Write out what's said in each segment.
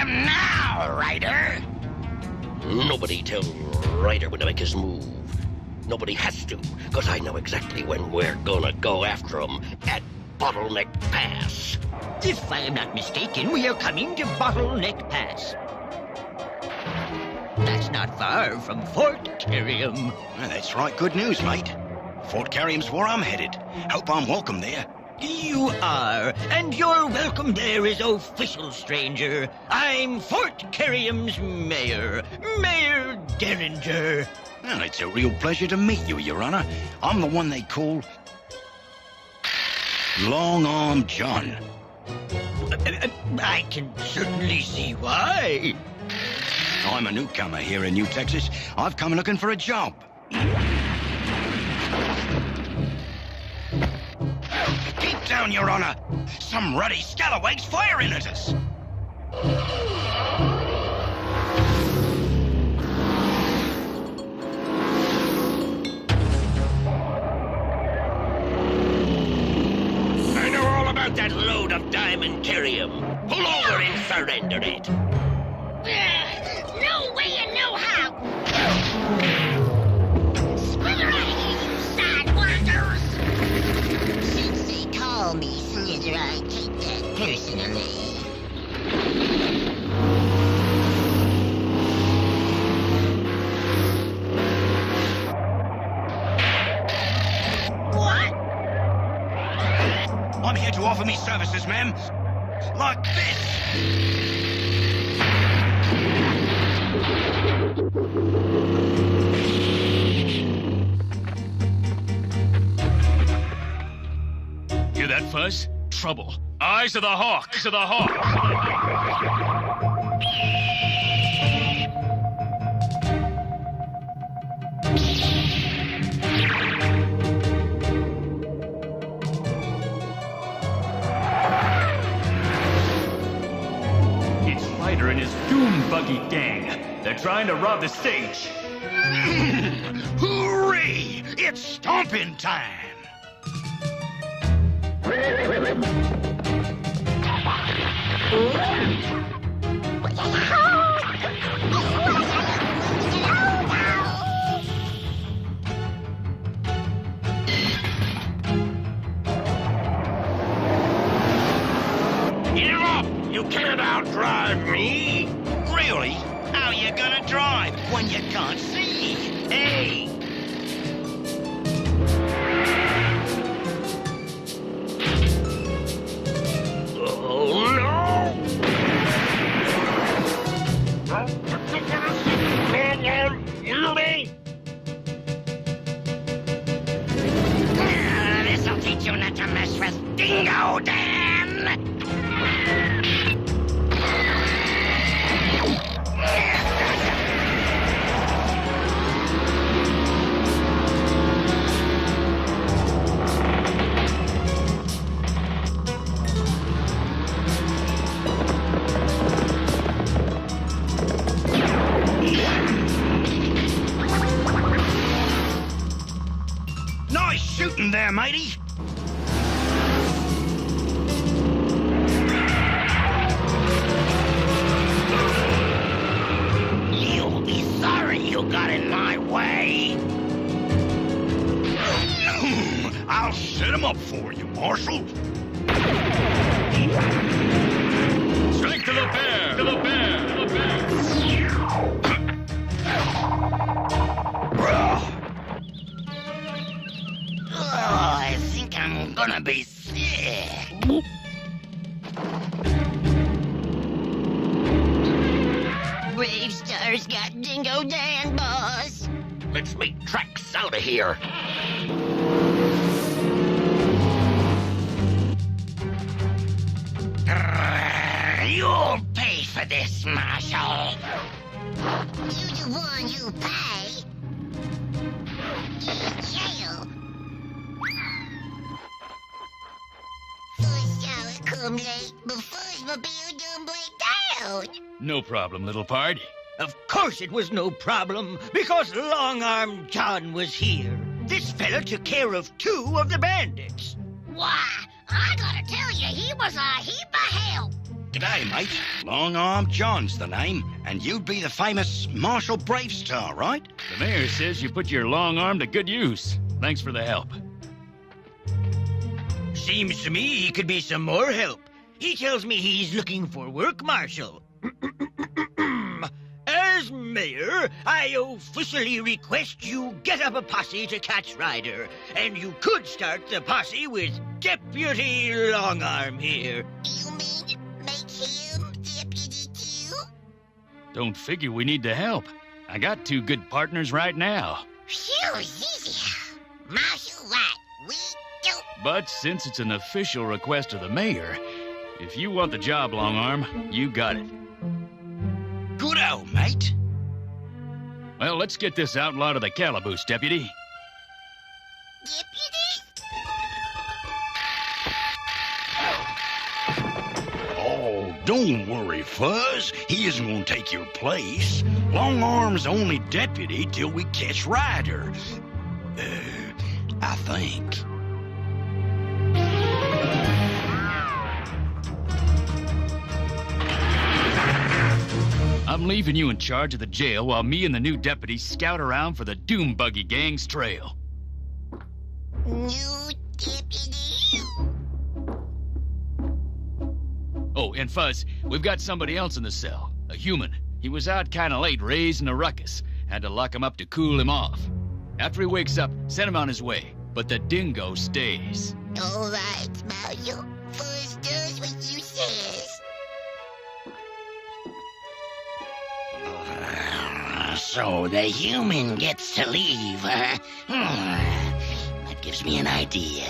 him now, Ryder! Nobody tells Ryder when to make his move. Nobody has to, because I know exactly when we're gonna go after him at Bottleneck Pass. If I am not mistaken, we are coming to Bottleneck Pass. That's not far from Fort Kerium. Well, that's right, good news, mate. Fort Kerium's where I'm headed. Hope I'm welcome there. You are, and your welcome there is official, stranger. I'm Fort Kerium's mayor, Mayor Derringer. Well, it's a real pleasure to meet you, Your Honor. I'm the one they call Long-Arm John. I can certainly see why. I'm a newcomer here in New Texas. I've come looking for a job. Keep down, Your Honor. Some ruddy scalawags firing at us. I know all about that load of diamond kerium. Pull over and surrender it. No way and no how! Slither out of here, you sidewinders! Since they call me Slither, I take that personally. What? I'm here to offer me services, ma'am. Like this. Hear that fuzz? Trouble. Eyes of the hawk. Eyes of the hawk. It's Ryder and his doom buggy gang. They're trying to rob the stage. Hooray! It's stomping time! Get up! You can't outdrive me! Really? How you gonna drive when you can't see? Hey! Oh, no! You me? This'll teach you not to mess with Dingo Dan! Nice shooting there, matey. You'll be sorry you got in my way! I'll set him up for you, Marshal. Strike to the bear! To the bear! To the bear! Oh, I think I'm gonna be sick. BraveStarr's got Dingo Dan, boss. Let's make tracks out of here. You'll pay for this, Marshal. You the one who pay. Jail. First hour come late, but Fuzzmobile done break down. No problem, little pard. Of course it was no problem, because Long-Arm John was here. This fella took care of 2 of the bandits. Why, I gotta tell you, he was a heap of help. G'day, mate. Long-Arm John's the name, and you'd be the famous Marshal BraveStarr, right? The mayor says you put your long arm to good use. Thanks for the help. Seems to me he could be some more help. He tells me he's looking for work, Marshal. As mayor, I officially request you get up a posse to catch Ryder, and you could start the posse with Deputy Longarm here. You mean make him deputy too? Don't figure we need the help. I got 2 good partners right now. Phew, easy. Marshal what? We don't... But since it's an official request of the mayor, if you want the job, Longarm, you got it. Good-o, mate. Well, let's get this outlaw to the calaboose, Deputy. Deputy? Oh, don't worry, Fuzz. He isn't gonna take your place. Longarm's only deputy till we catch Ryder. I think. I'm leaving you in charge of the jail while me and the new deputy scout around for the Doom Buggy Gang's trail. New deputy? Oh, and Fuzz, we've got somebody else in the cell. A human. He was out kinda late raising a ruckus. Had to lock him up to cool him off. After he wakes up, send him on his way. But the dingo stays. All right, Mario. Fuzz does what you says. So the human gets to leave, huh? That gives me an idea.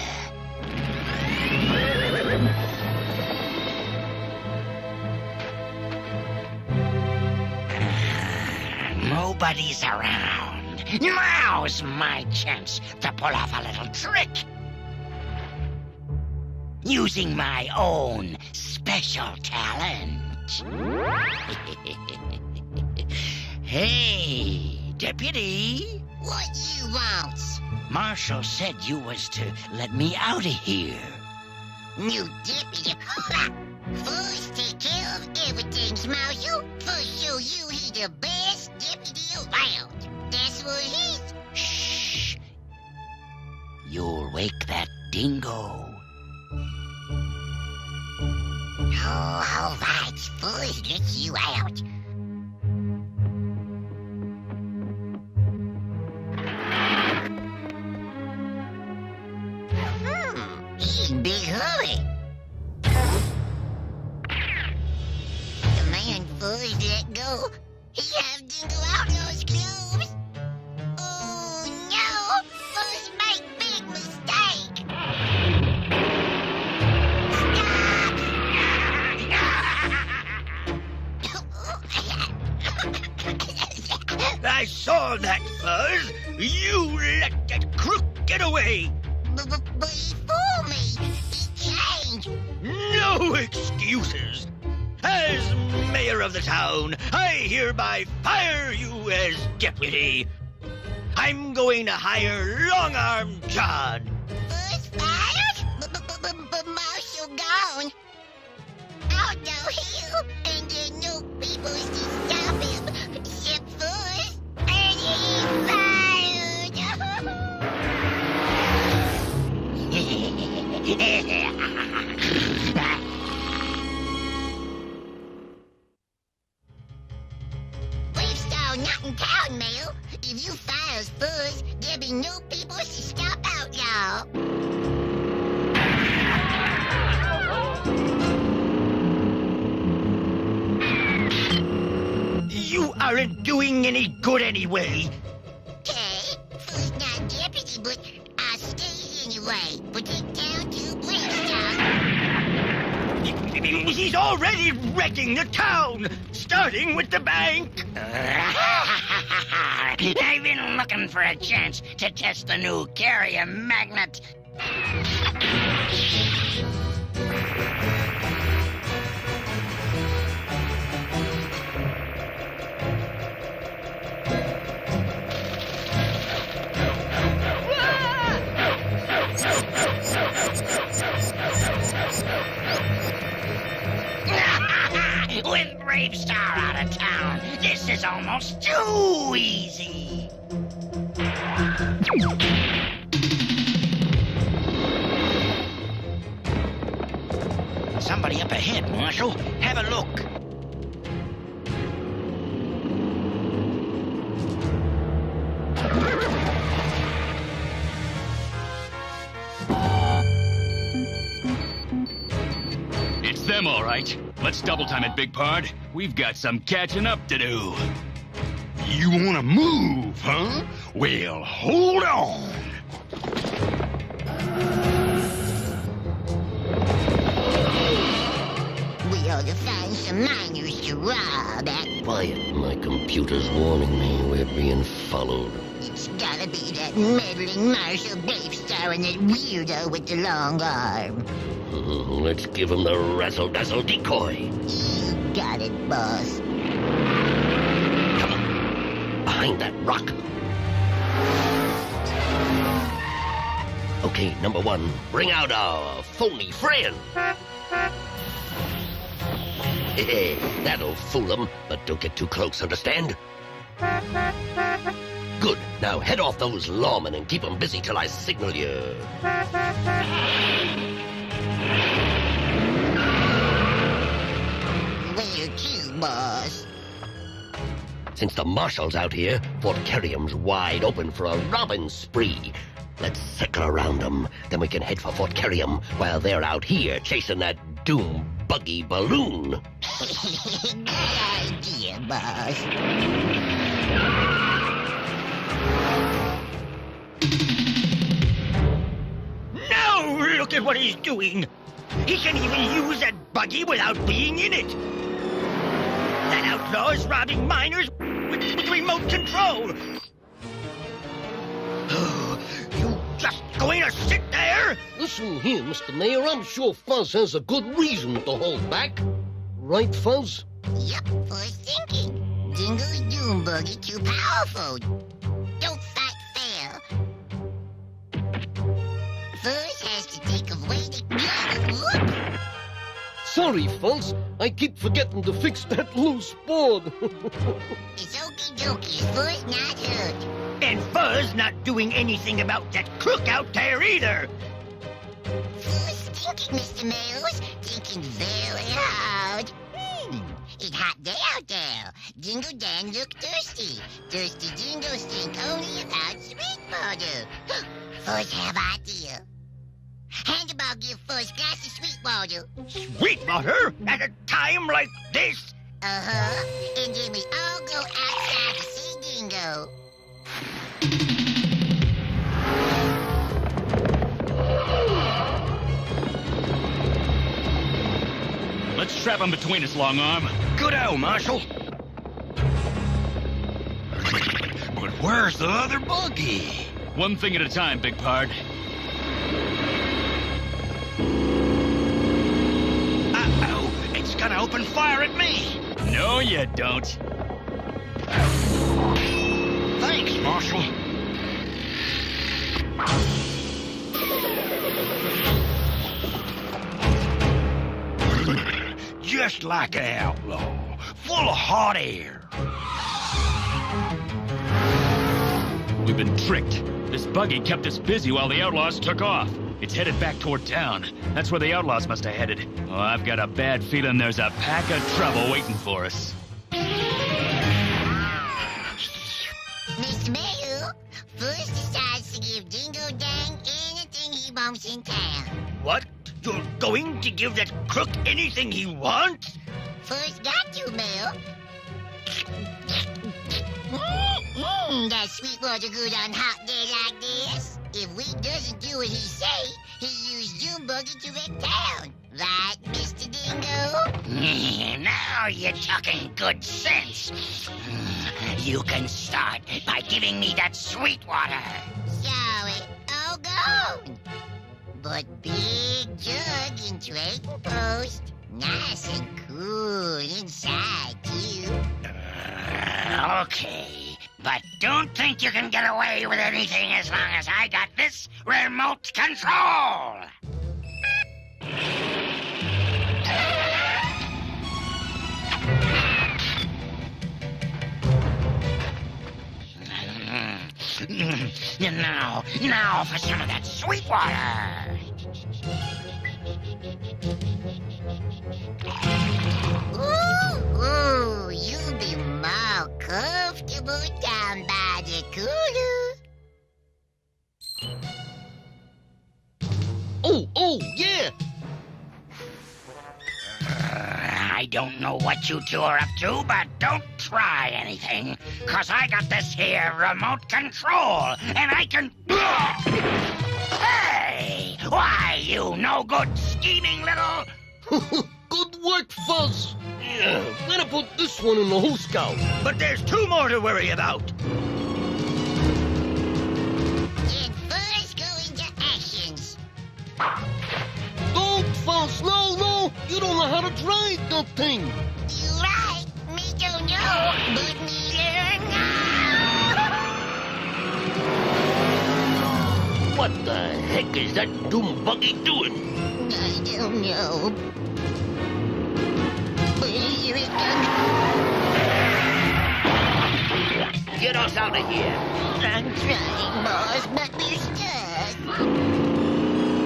Nobody's around. Now's my chance to pull off a little trick. Using my own special talent. Hey, deputy. What you want? Marshal said you was to let me out of here. New deputy. Fuzz take care of everything, Marshal. Fuzz show you he the best deputy around. That's what he's... Shh. You'll wake that dingo. Oh, all right. Fuzz lets you out. He's in big hurry. The man Fuzz let go. He have Dingo Outlaw's clothes. Oh no! Fuzz make big mistake. Stop! I saw that, Fuzz. You let that crook get away. But he fooled me. He changed. No excuses. As mayor of the town, I hereby fire you as deputy. I'm going to hire Long-Arm John. Fuzz fired? But Marshal gone. Out now here, and there's no people to stop him except Fuzz. And he fired. BraveStarr not in town, Mayor. If you fire Fuzz, there'll be no people to stop Outlaw. You aren't doing any good anyway. Okay, Fuzz not deputy, but I'll stay anyway. But get down to BraveStarr. He's already wrecking the town, starting with the bank. I've been looking for a chance to test the new kerium magnet. With BraveStarr out of town, this is almost too easy. Somebody up ahead, Marshal. Have a look. It's them, all right. Let's double time it, Big Pard. We've got some catching up to do. You want to move, huh? Well, hold on. We ought to find some miners to rob at. Quiet, my computer's warning me we're being followed. It's gotta be that meddling Marshal BraveStarr and that weirdo with the long arm. Let's give him the Razzle dazzle decoy. You got it, boss. Come on, behind that rock. Okay, number one, bring out our phony friend. Hey, that'll fool them, but don't get too close, understand? Good. Now head off those lawmen and keep them busy till I signal you. Where to, boss? Since the marshal's out here, Fort Kerium's wide open for a robbing spree. Let's circle around them, then we can head for Fort Kerium while they're out here chasing that doom buggy balloon. Good idea, boss. Now look at what he's doing. He can even use that buggy without being in it. That outlaw's robbing miners with remote control. You just going to sit there? Listen here, Mr. Mayor, I'm sure Fuzz has a good reason to hold back. Right, Fuzz? Yep, first thinking. Dingo's doom buggy too powerful. Don't fight fair. First has to take away the gun. Whoop! Sorry, Fuzz. I keep forgetting to fix that loose board. It's okie dokie. First not hurt. And Fuzz not doing anything about that crook out there either. First thinking, Mr. Mills. Thinking very hard. It's hot day out there. Dingo Dan look thirsty. Thirsty Dingo think only about sweet water. First have idea. Handlebar give Fuzz glass of sweet water. Sweetwater? At a time like this? Uh-huh. And then we all go outside to see Dingo. Let's trap him between us, Long Arm. Good owl, Marshal. But where's the other buggy? One thing at a time, Big Pard. Uh-oh, it's gonna open fire at me. No, you don't. Thanks, Marshal. Just like an outlaw, full of hot air. We've been tricked. This buggy kept us busy while the outlaws took off. It's headed back toward town. That's where the outlaws must have headed. Oh, I've got a bad feeling there's a pack of trouble waiting for us. Mr. Mayor, first decides to give Dingo Dang anything he wants in town. What? You're going to give that crook anything he wants? First got to, Mayor. That sweet water good on hot day like this. If we doesn't do what he say, he use Doom Buggy to wreck town. Right, Mr. Dingo? Now you're talking good sense. You can start by giving me that sweet water. Sorry, all gone. But big jug in trading post. Nice and cool inside, too. Okay, but don't think you can get away with anything as long as I got this remote control. Now for some of that sweet water. Ooh, you'll be more comfortable down by the cooler. Oh, yeah! I don't know what you two are up to, but don't try anything, 'cause I got this here remote control, and I can... Hey! Why, you no-good scheming little... Good work, Fuzz! Yeah, better put this one in the hose scout. But there's 2 more to worry about. And first go into actions. Don't, Fuzz! No! You don't know how to drive that thing! You right, me don't know, but me learn now. What the heck is that doom buggy doing? I don't know. But here it comes. Get us out of here! I'm trying, boss, but we're stuck.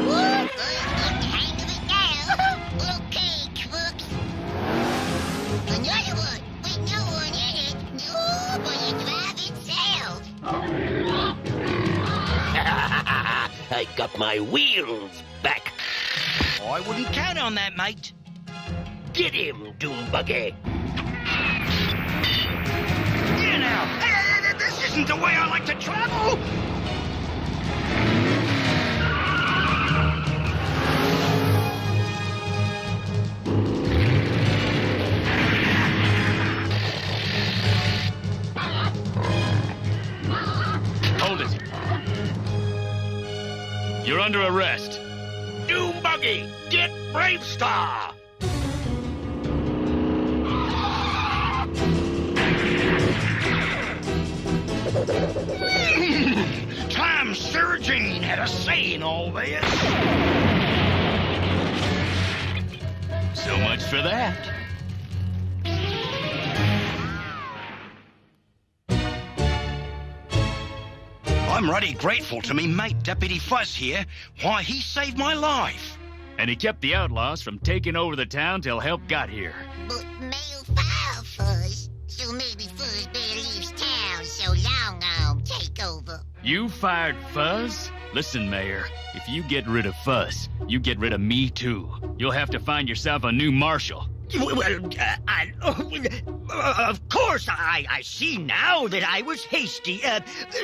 First, get the hang of it now. Okay, crooks. Another one with no one in it. Nobody drive itself. I got my wheels back. I wouldn't count on that, mate. Get him, doom buggy! Here now. This isn't the way I like to travel. Hold it. You're under arrest. Doom buggy, get BraveStarr! Time Surgeon had a say in all this. So much for that. I'm mighty grateful to me mate Deputy Fuzz here. Why, he saved my life. And he kept the outlaws from taking over the town till help got here. But mail file, Fuzz. So maybe Fuzz better leaves town so Long Arm take over. You fired Fuzz? Listen, Mayor, if you get rid of Fuzz, you get rid of me too. You'll have to find yourself a new marshal. Well, of course, I see now that I was hasty.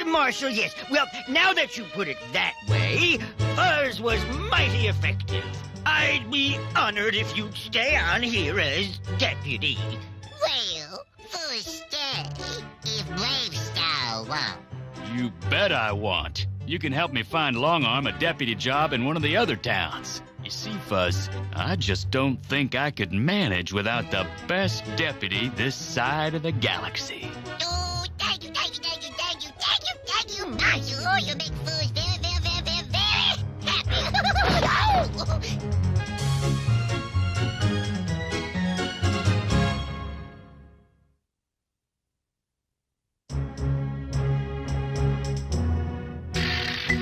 Marshal, yes. Well, now that you put it that way, Fuzz was mighty effective. I'd be honored if you'd stay on here as deputy. Well, Fuzz stay if BraveStarr won't. You bet I want. You can help me find Longarm a deputy job in one of the other towns. You see, Fuzz, I just don't think I could manage without the best deputy this side of the galaxy. Oh, thank you, Marshal. You make Fuzz very, very, very, very, very happy.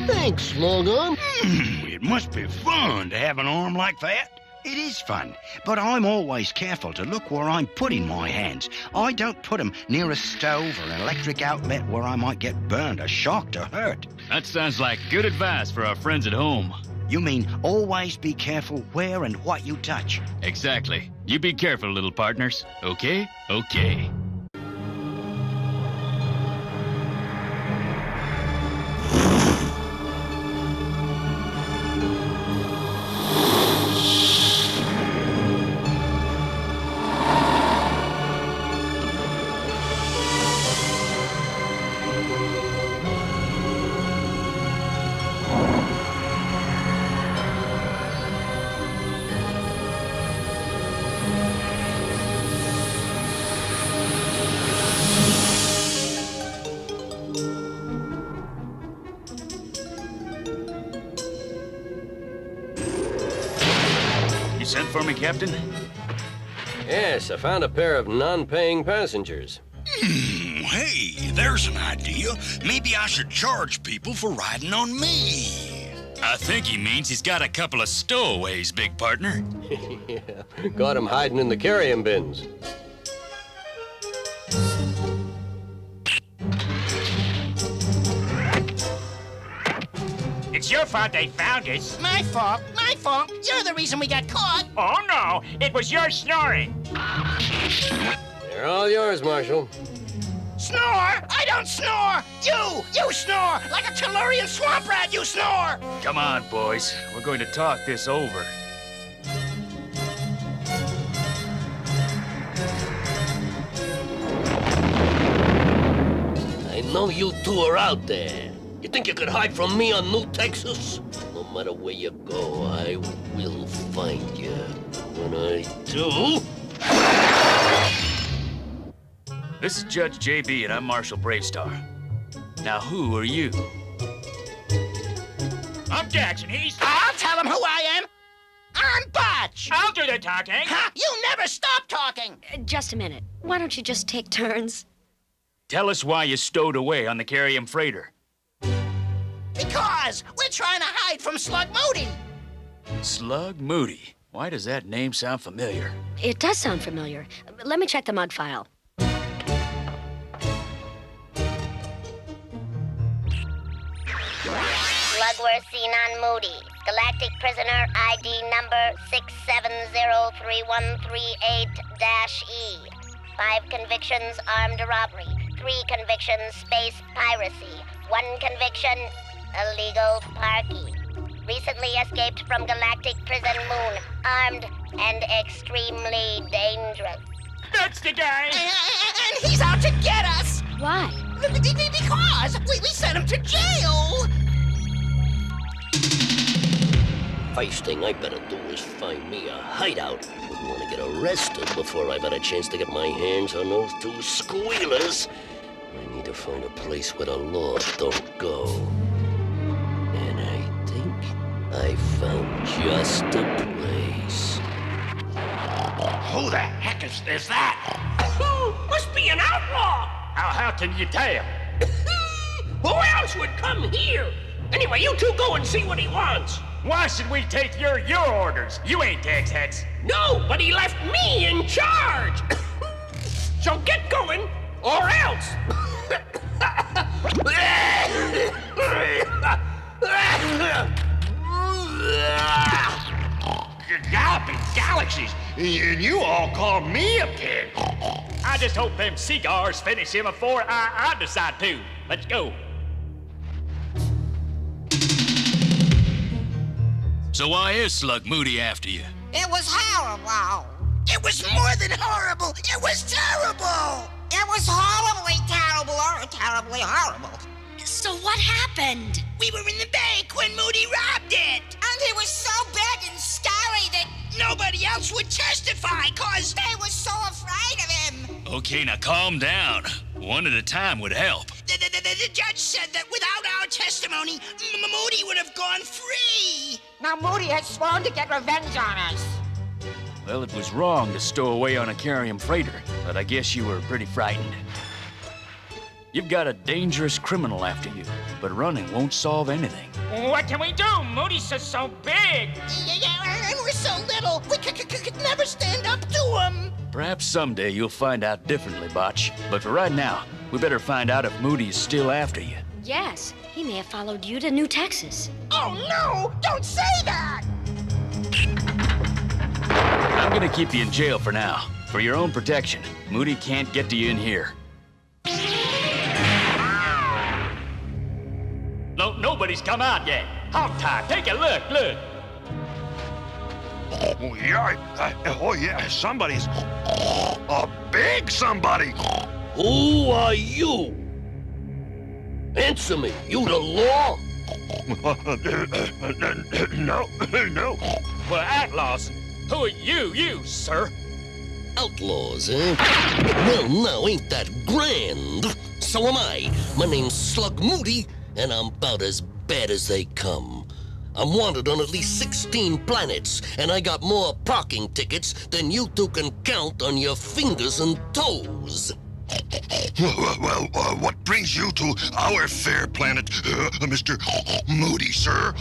Thanks, Longarm. It must be fun to have an arm like that. It is fun, but I'm always careful to look where I'm putting my hands. I don't put them near a stove or an electric outlet where I might get burned or shocked or hurt. That sounds like good advice for our friends at home. You mean always be careful where and what you touch? Exactly. You be careful, little partners. Okay? Okay. Sent for me, Captain? Yes, I found a pair of non-paying passengers. hey, there's an idea. Maybe I should charge people for riding on me. I think he means he's got a couple of stowaways, big partner. Yeah, got him hiding in the kerium bins. It's your fault they found us. My fault. My fault. You're the reason we got caught. Oh, no. It was your snoring. They're all yours, Marshal. Snore? I don't snore. You snore. Like a Tellurian swamp rat, you snore. Come on, boys. We're going to talk this over. I know you two are out there. You think you could hide from me on New Texas? No matter where you go, I will find you. When I do... This is Judge J.B. and I'm Marshal BraveStarr. Now, who are you? I'm Jackson. He's... I'll tell him who I am. I'm Botch. I'll do the talking. Ha! You never stop talking. Just a minute. Why don't you just take turns? Tell us why you stowed away on the kerium freighter. Because we're trying to hide from Slug Moody. Slug Moody. Why does that name sound familiar? It does sound familiar. Let me check the mug file. Slug were seen on Moody. Galactic prisoner ID number 6703138-E. 5 convictions, armed robbery. 3 convictions, space piracy. 1 conviction, illegal parking. Recently escaped from Galactic Prison Moon, armed and extremely dangerous. That's the guy. And he's out to get us. Why? Because we sent him to jail. First thing I better do is find me a hideout. Wouldn't want to get arrested before I've had a chance to get my hands on those 2 squealers. I need to find a place where the law don't go. And I think I found just the place. Who the heck is that? Must be an outlaw. How can you tell? Who else would come here? Anyway, you two go and see what he wants. Why should we take your orders? You ain't tax heads. No, but he left me in charge. So get going, or else. Galloping galaxies, and you all call me a pig. I just hope them cigars finish him before I decide to. Let's go. So why is Slug Moody after you? It was horrible. It was more than horrible. It was terrible. It was horribly terrible or terribly horrible. So what happened? We were in the bank when Moody robbed it. And he was so big and scary that Nobody else would testify, cause they were so afraid of him. Okay, now calm down. One at a time would help. The judge said that without our testimony, Moody would have gone free. Now Moody has sworn to get revenge on us. Well, it was wrong to stow away on a kerium freighter, but I guess you were pretty frightened. You've got a dangerous criminal after you, but running won't solve anything. What can we do? Moody's so big. Yeah, and we're so little, we could never stand up to him. Perhaps someday you'll find out differently, Botch. But for right now, we better find out if Moody is still after you. Yes, he may have followed you to New Texas. Oh, no! Don't say that! I'm gonna keep you in jail for now. For your own protection, Moody can't get to you in here. No, nobody's come out yet. Hog tie, take a look. Oh, yeah, somebody's a big somebody. Who are you? Answer me. You the law? No. Well, outlaws. Who are you, sir? Outlaws, eh? Well, now, ain't that grand? So am I. My name's Slug Moody, and I'm about as bad as they come. I'm wanted on at least 16 planets, and I got more parking tickets than you two can count on your fingers and toes. Well, what brings you to our fair planet, Mr. Moody, sir?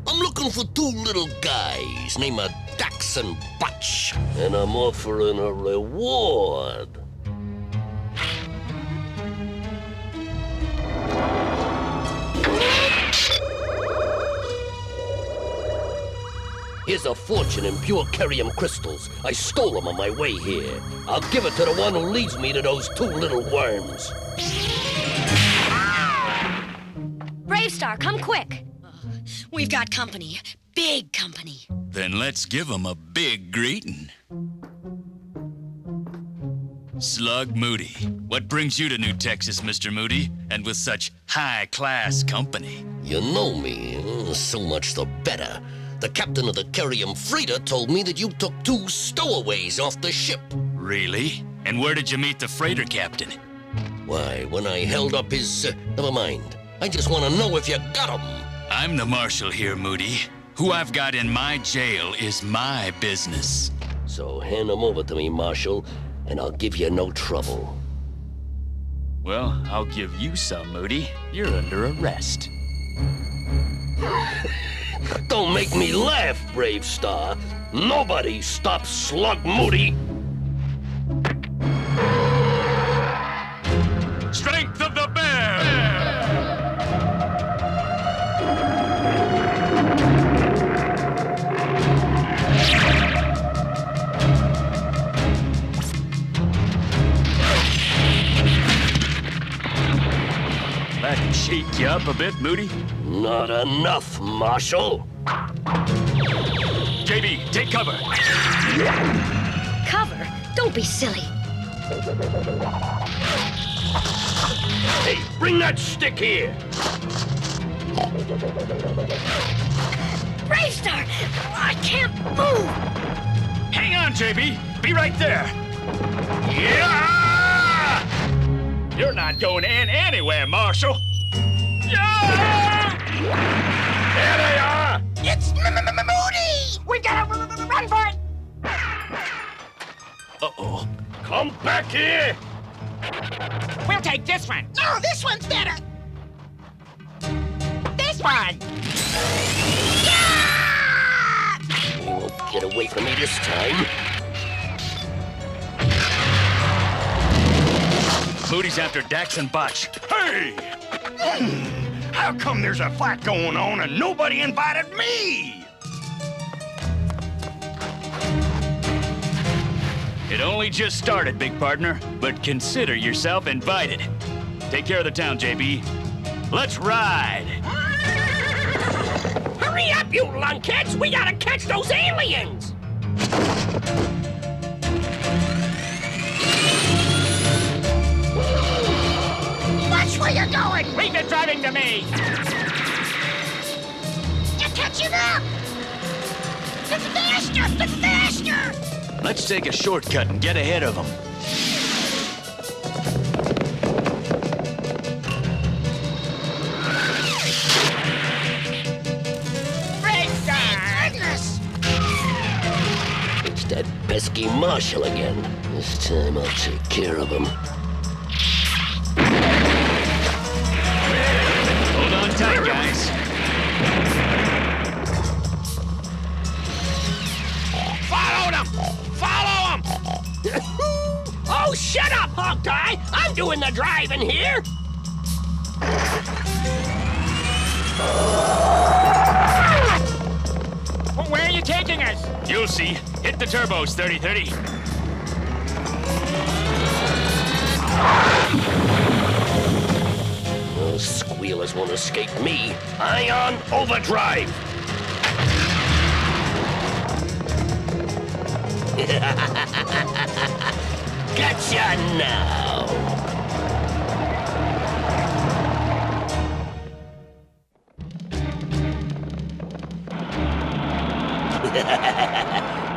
I'm looking for two little guys named Dax and Butch, and I'm offering a reward. Here's a fortune in pure kerium crystals. I stole them on my way here. I'll give it to the one who leads me to those two little worms. BraveStarr, come quick. We've got company. Big company. Then let's give them a big greeting. Slug Moody. What brings you to New Texas, Mr. Moody? And with such high-class company? You know me. So much the better. The captain of the kerium freighter told me that you took two stowaways off the ship. Really? And where did you meet the freighter captain? Why, when I held up his... never mind. I just want to know if you got him. I'm the marshal here, Moody. Who I've got in my jail is my business. So hand him over to me, Marshal, and I'll give you no trouble. Well, I'll give you some, Moody. You're under arrest. Don't make me laugh, BraveStarr. Nobody stops Slug Moody. Strength of the bear! That shake you up a bit, Moody? Not enough, Marshal. J.B., take cover. Cover? Don't be silly. Hey, bring that stick here. BraveStarr! I can't move! Hang on, J.B. Be right there. Yeah! You're not going in anywhere, Marshal. Yeah! There they are! It's Moody! We gotta run for it! Uh-oh. Come back here! We'll take this one. No, this one's better! This one. You won't get away from me this time. Moody's after Dax and Butch. Hey! How come there's a fight going on and nobody invited me? It only just started, big partner, but consider yourself invited. Take care of the town, J.B. Let's ride! Hurry up, you lunkheads! We gotta catch those aliens! Watch where you're going! Leave the driving to me. You're catching up! Faster! Faster! Let's take a shortcut and get ahead of them. Goodness! It's that pesky Marshal again. This time I'll take care of him. Hold on tight, guys. Follow them! Follow them! Oh, shut up, Hogtie! I'm doing the driving here! Well, where are you taking us? You'll see. Hit the turbos, 30-30. Those squealers won't escape me. Ion overdrive! Gotcha now!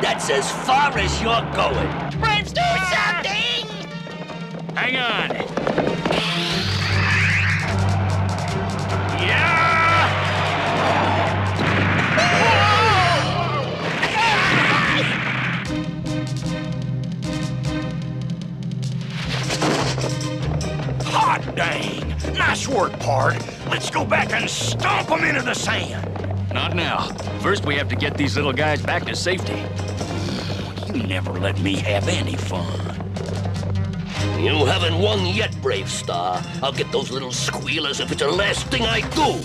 That's as far as you're going. BraveStarr, something! Hang on. Hot dang! Nice work, pard. Let's go back and stomp them into the sand. Not now. First, we have to get these little guys back to safety. You never let me have any fun. You haven't won yet, BraveStarr. I'll get those little squealers if it's the last thing I do.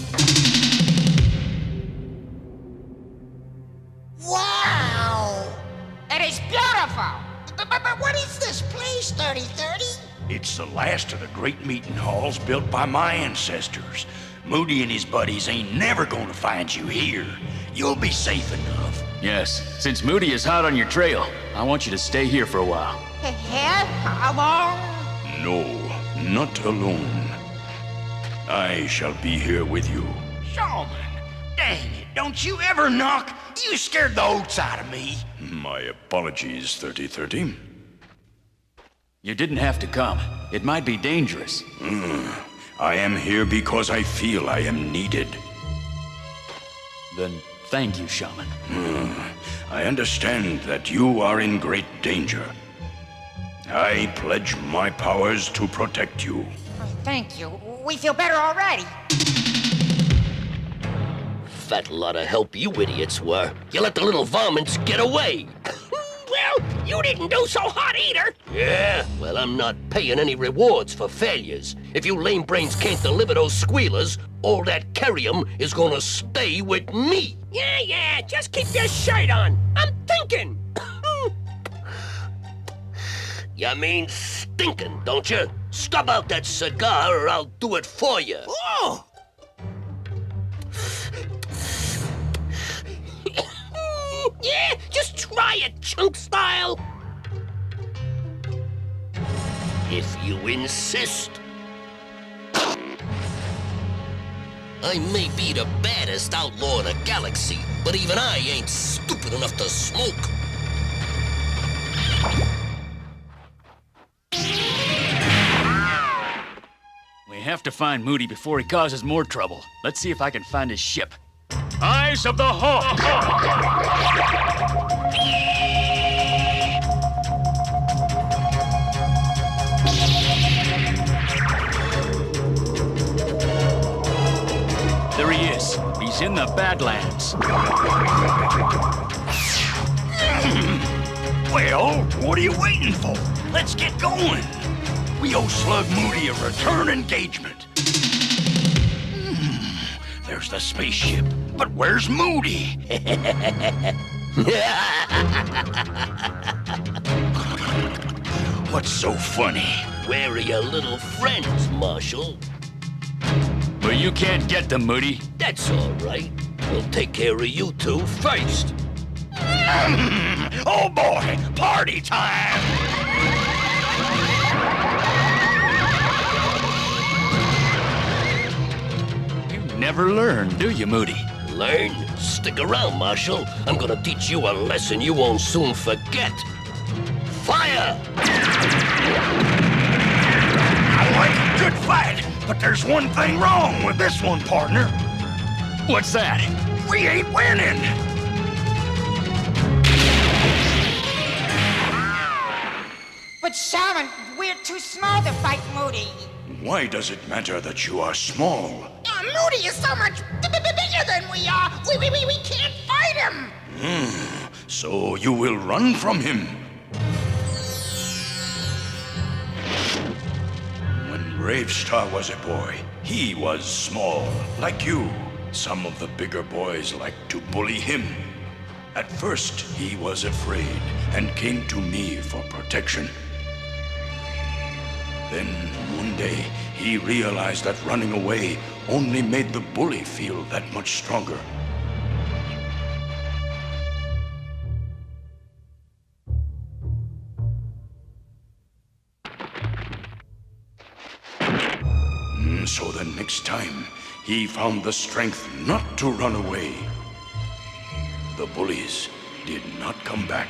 Wow! It is beautiful! But what is this place, 3030? It's the last of the great meeting halls built by my ancestors. Moody and his buddies ain't never gonna find you here. You'll be safe enough. Yes, since Moody is hot on your trail, I want you to stay here for a while. Here? How long? No, not alone. I shall be here with you. Shaman, dang it, don't you ever knock? You scared the oats out of me. My apologies, 3030. You didn't have to come. It might be dangerous. I am here because I feel I am needed. Then thank you, Shaman. I understand that you are in great danger. I pledge my powers to protect you. Thank you. We feel better already. Fat lot of help you idiots were. You let the little varmints get away. Well, you didn't do so hot either. Yeah, well, I'm not paying any rewards for failures. If you lame brains can't deliver those squealers, all that kerium is gonna stay with me. Yeah, just keep your shirt on. I'm thinking. You mean stinking, don't you? Stub out that cigar or I'll do it for you. Oh! Yeah, just try it, chunk style. If you insist. I may be the baddest outlaw in the galaxy, but even I ain't stupid enough to smoke. We have to find Moody before he causes more trouble. Let's see if I can find his ship. Eyes of the Hawk! There he is. He's in the Badlands. Well, what are you waiting for? Let's get going. We owe Slug Moody a return engagement. There's the spaceship, but where's Moody? What's so funny? Where are your little friends, Marshal? But you can't get them, Moody. That's all right. We'll take care of you two first. Oh boy, party time! You never learn, do you, Moody? Learn? Stick around, Marshal. I'm gonna teach you a lesson you won't soon forget. Fire! I like a good fight, but there's one thing wrong with this one, partner. What's that? We ain't winning. But Shaman, we're too small to fight Moody. Why does it matter that you are small? Moody is so much bigger than we are. We can't fight him. So you will run from him. When BraveStarr was a boy, he was small, like you. Some of the bigger boys liked to bully him. At first, he was afraid and came to me for protection. Then, one day, he realized that running away only made the bully feel that much stronger. So the next time, he found the strength not to run away. The bullies did not come back.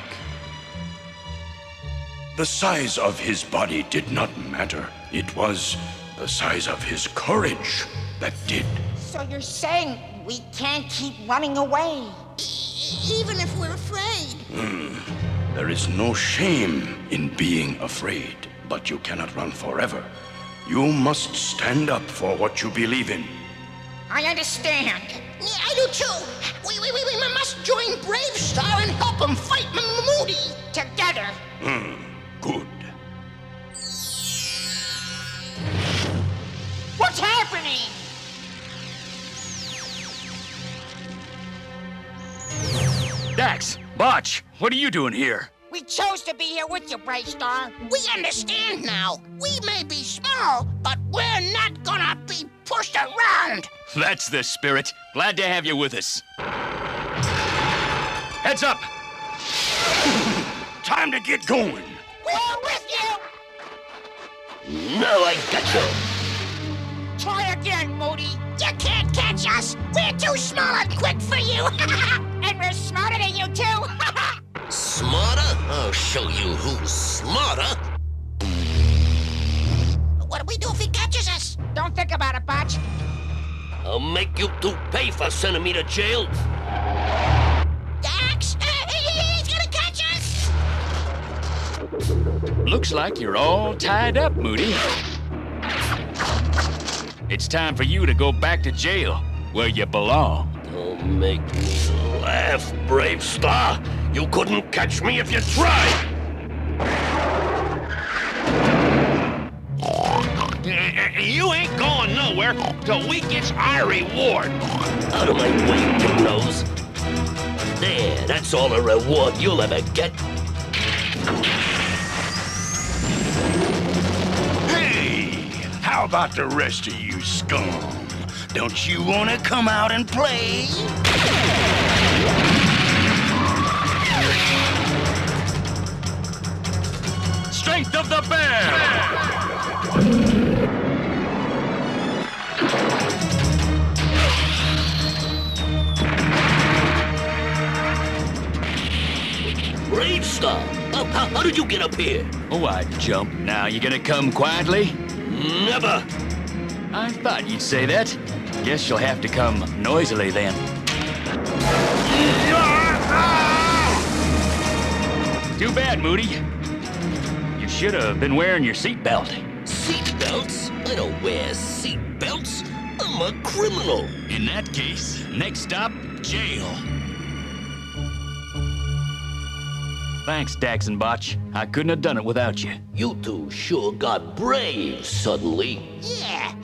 The size of his body did not matter. It was the size of his courage that did. So you're saying we can't keep running away? Even if we're afraid? There is no shame in being afraid, but you cannot run forever. You must stand up for what you believe in. I understand. Yeah, I do too. We must join BraveStarr and help him fight Moody. Together. Good. What's happening? Dax, Botch, what are you doing here? We chose to be here with you, BraveStarr. We understand now. We may be small, but we're not gonna be pushed around. That's the spirit. Glad to have you with us. Heads up! Time to get going. We're with you! Now I got you. Try again, Moody. You can't catch us. We're too small and quick for you. And we're smarter than you too. Smarter? I'll show you who's smarter. What do we do if he catches us? Don't think about it, Botch. I'll make you two pay for sending me to jail. Dax, he's gonna catch us. Looks like you're all tied up, Moody. It's time for you to go back to jail, where you belong. Don't make me laugh, BraveStarr. You couldn't catch me if you tried. You ain't going nowhere till we get our reward. Out of my way, Big Nose. There, that's all the reward you'll ever get. Hey, how about the rest of you scum? Don't you want to come out and play? Strength of the bear! BraveStarr, how did you get up here? Oh, I jumped. Now, you gonna come quietly? Never. I thought you'd say that. Guess you'll have to come noisily then. Too bad, Moody. You should have been wearing your seatbelt. Seatbelts? I don't wear seatbelts. I'm a criminal. In that case, next stop, jail. Thanks, Dax and Botch. I couldn't have done it without you. You two sure got brave suddenly. Yeah,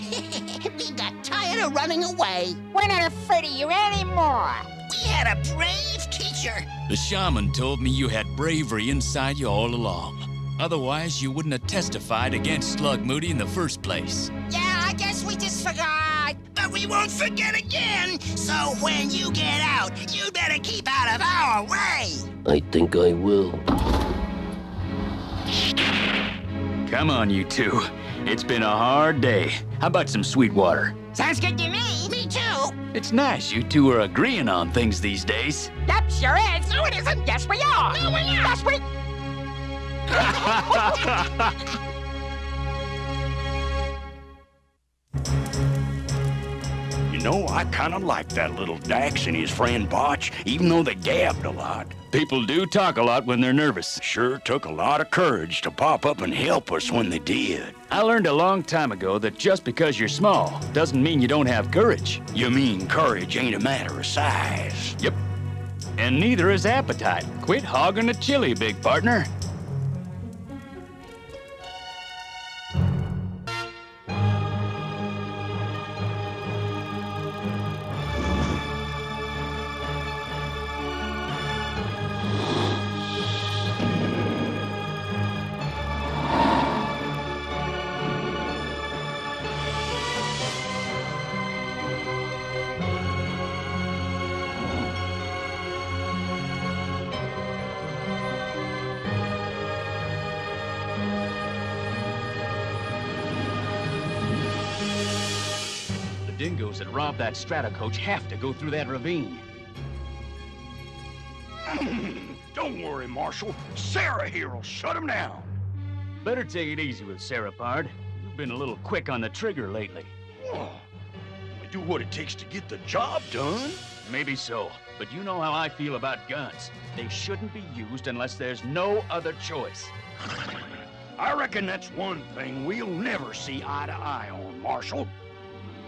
we got tired of running away. We're not afraid of you anymore. We had a brave teacher. The shaman told me you had bravery inside you all along. Otherwise, you wouldn't have testified against Slug Moody in the first place. Yeah, I guess we just forgot. But we won't forget again. So when you get out, you better keep out of our way. I think I will. Come on, you two. It's been a hard day. How about some sweet water? Sounds good to me. Me too. It's nice you two are agreeing on things these days. Yep, sure is. No, it isn't. Yes, we are. No, we're not. Yes, we... You know, I kind of like that little Dax and his friend Botch, even though they gabbed a lot. People do talk a lot when they're nervous. Sure took a lot of courage to pop up and help us when they did. I learned a long time ago that just because you're small doesn't mean you don't have courage. You mean courage ain't a matter of size? Yep. And neither is appetite. Quit hogging the chili, big partner. Dingoes that robbed that strata coach have to go through that ravine. Don't worry, Marshal. Sarah here will shut him down. Better take it easy with Sarah, Pard. You've been a little quick on the trigger lately. Whoa. I do what it takes to get the job done. Maybe so, but you know how I feel about guns. They shouldn't be used unless there's no other choice. I reckon that's one thing we'll never see eye to eye on, Marshal.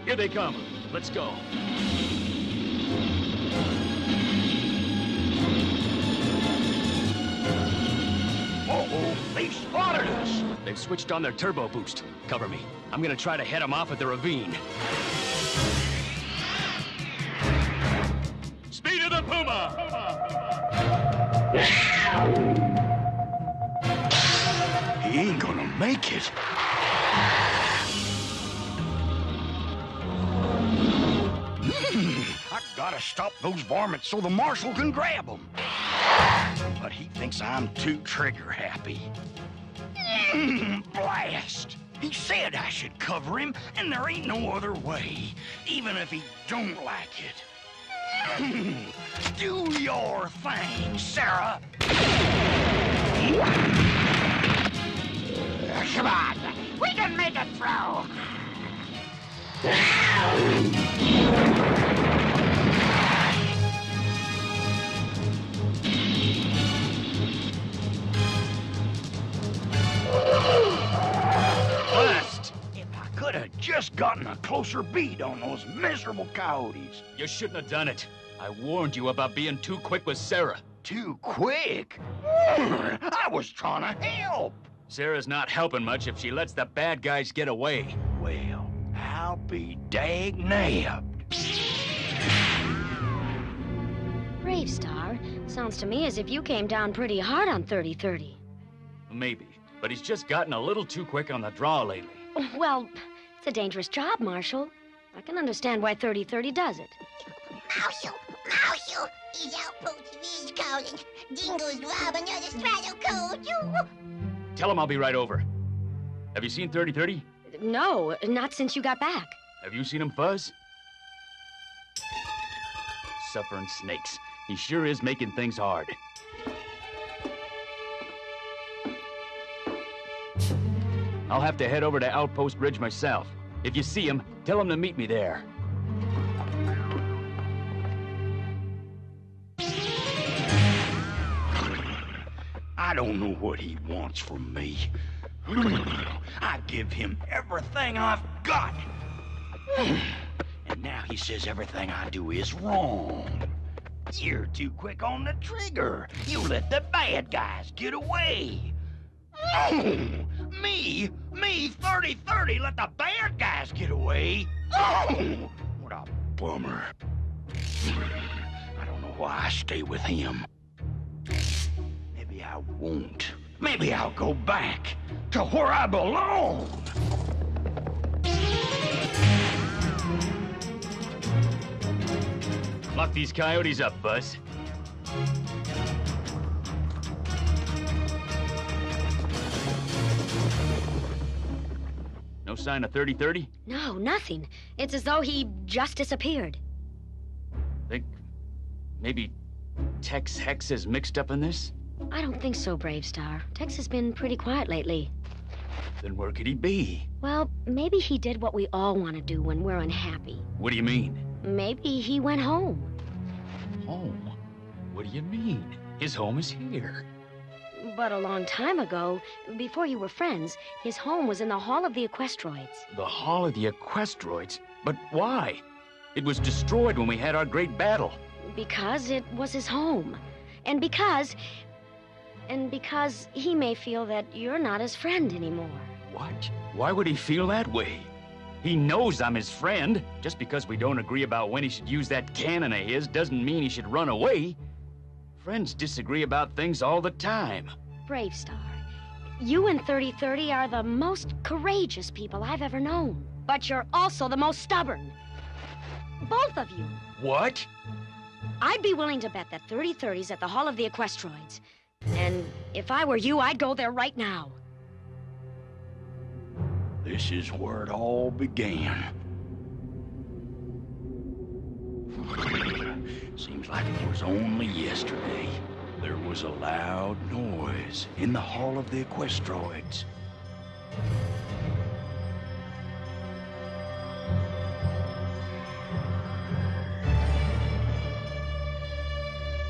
Here they come. Let's go. Uh-oh, they spotted us. They've switched on their turbo boost. Cover me. I'm gonna try to head them off at the ravine. Speed of the puma! He ain't gonna make it. I gotta stop those varmints so the Marshal can grab them. But he thinks I'm too trigger happy. Blast! He said I should cover him, and there ain't no other way, even if he don't like it. Do your thing, Sarah. Come on, we can make it through. Bust! If I could have just gotten a closer beat on those miserable coyotes. You shouldn't have done it. I warned you about being too quick with Sarah. Too quick? I was trying to help. Sarah's not helping much if she lets the bad guys get away. Well, I'll be dag-nabbed. BraveStarr, sounds to me as if you came down pretty hard on 30-30. Maybe, but he's just gotten a little too quick on the draw lately. Well, it's a dangerous job, Marshal. I can understand why 30-30 does it. Marshal, his outpost is calling. Dingo's robbing us a straddle code, you. Tell him I'll be right over. Have you seen 30-30? No, not since you got back. Have you seen him fuzz? Suffering snakes. He sure is making things hard. I'll have to head over to Outpost Ridge myself. If you see him, tell him to meet me there. I don't know what he wants from me. I give him everything I've got. And now he says everything I do is wrong. You're too quick on the trigger. You let the bad guys get away. Me, 30-30, let the bad guys get away. What a bummer. I don't know why I stay with him. Maybe I won't. Maybe I'll go back to where I belong. Lock these coyotes up, Buzz. No sign of 30-30? No, nothing. It's as though he just disappeared. Think maybe Tex Hex is mixed up in this? I don't think so, BraveStarr. Tex has been pretty quiet lately. Then where could he be? Well, maybe he did what we all want to do when we're unhappy. What do you mean? Maybe he went home. Home? What do you mean? His home is here. But a long time ago, before you were friends, his home was in the Hall of the Equestroids. The Hall of the Equestroids? But why? It was destroyed when we had our great battle. Because it was his home. And because he may feel that you're not his friend anymore. What? Why would he feel that way? He knows I'm his friend. Just because we don't agree about when he should use that cannon of his doesn't mean he should run away. Friends disagree about things all the time. BraveStarr, you and 30-30 are the most courageous people I've ever known. But you're also the most stubborn. Both of you. What? I'd be willing to bet that 30-30's at the Hall of the Equestroids. And if I were you, I'd go there right now. This is where it all began. Seems like it was only yesterday. There was a loud noise in the Hall of the Equestroids.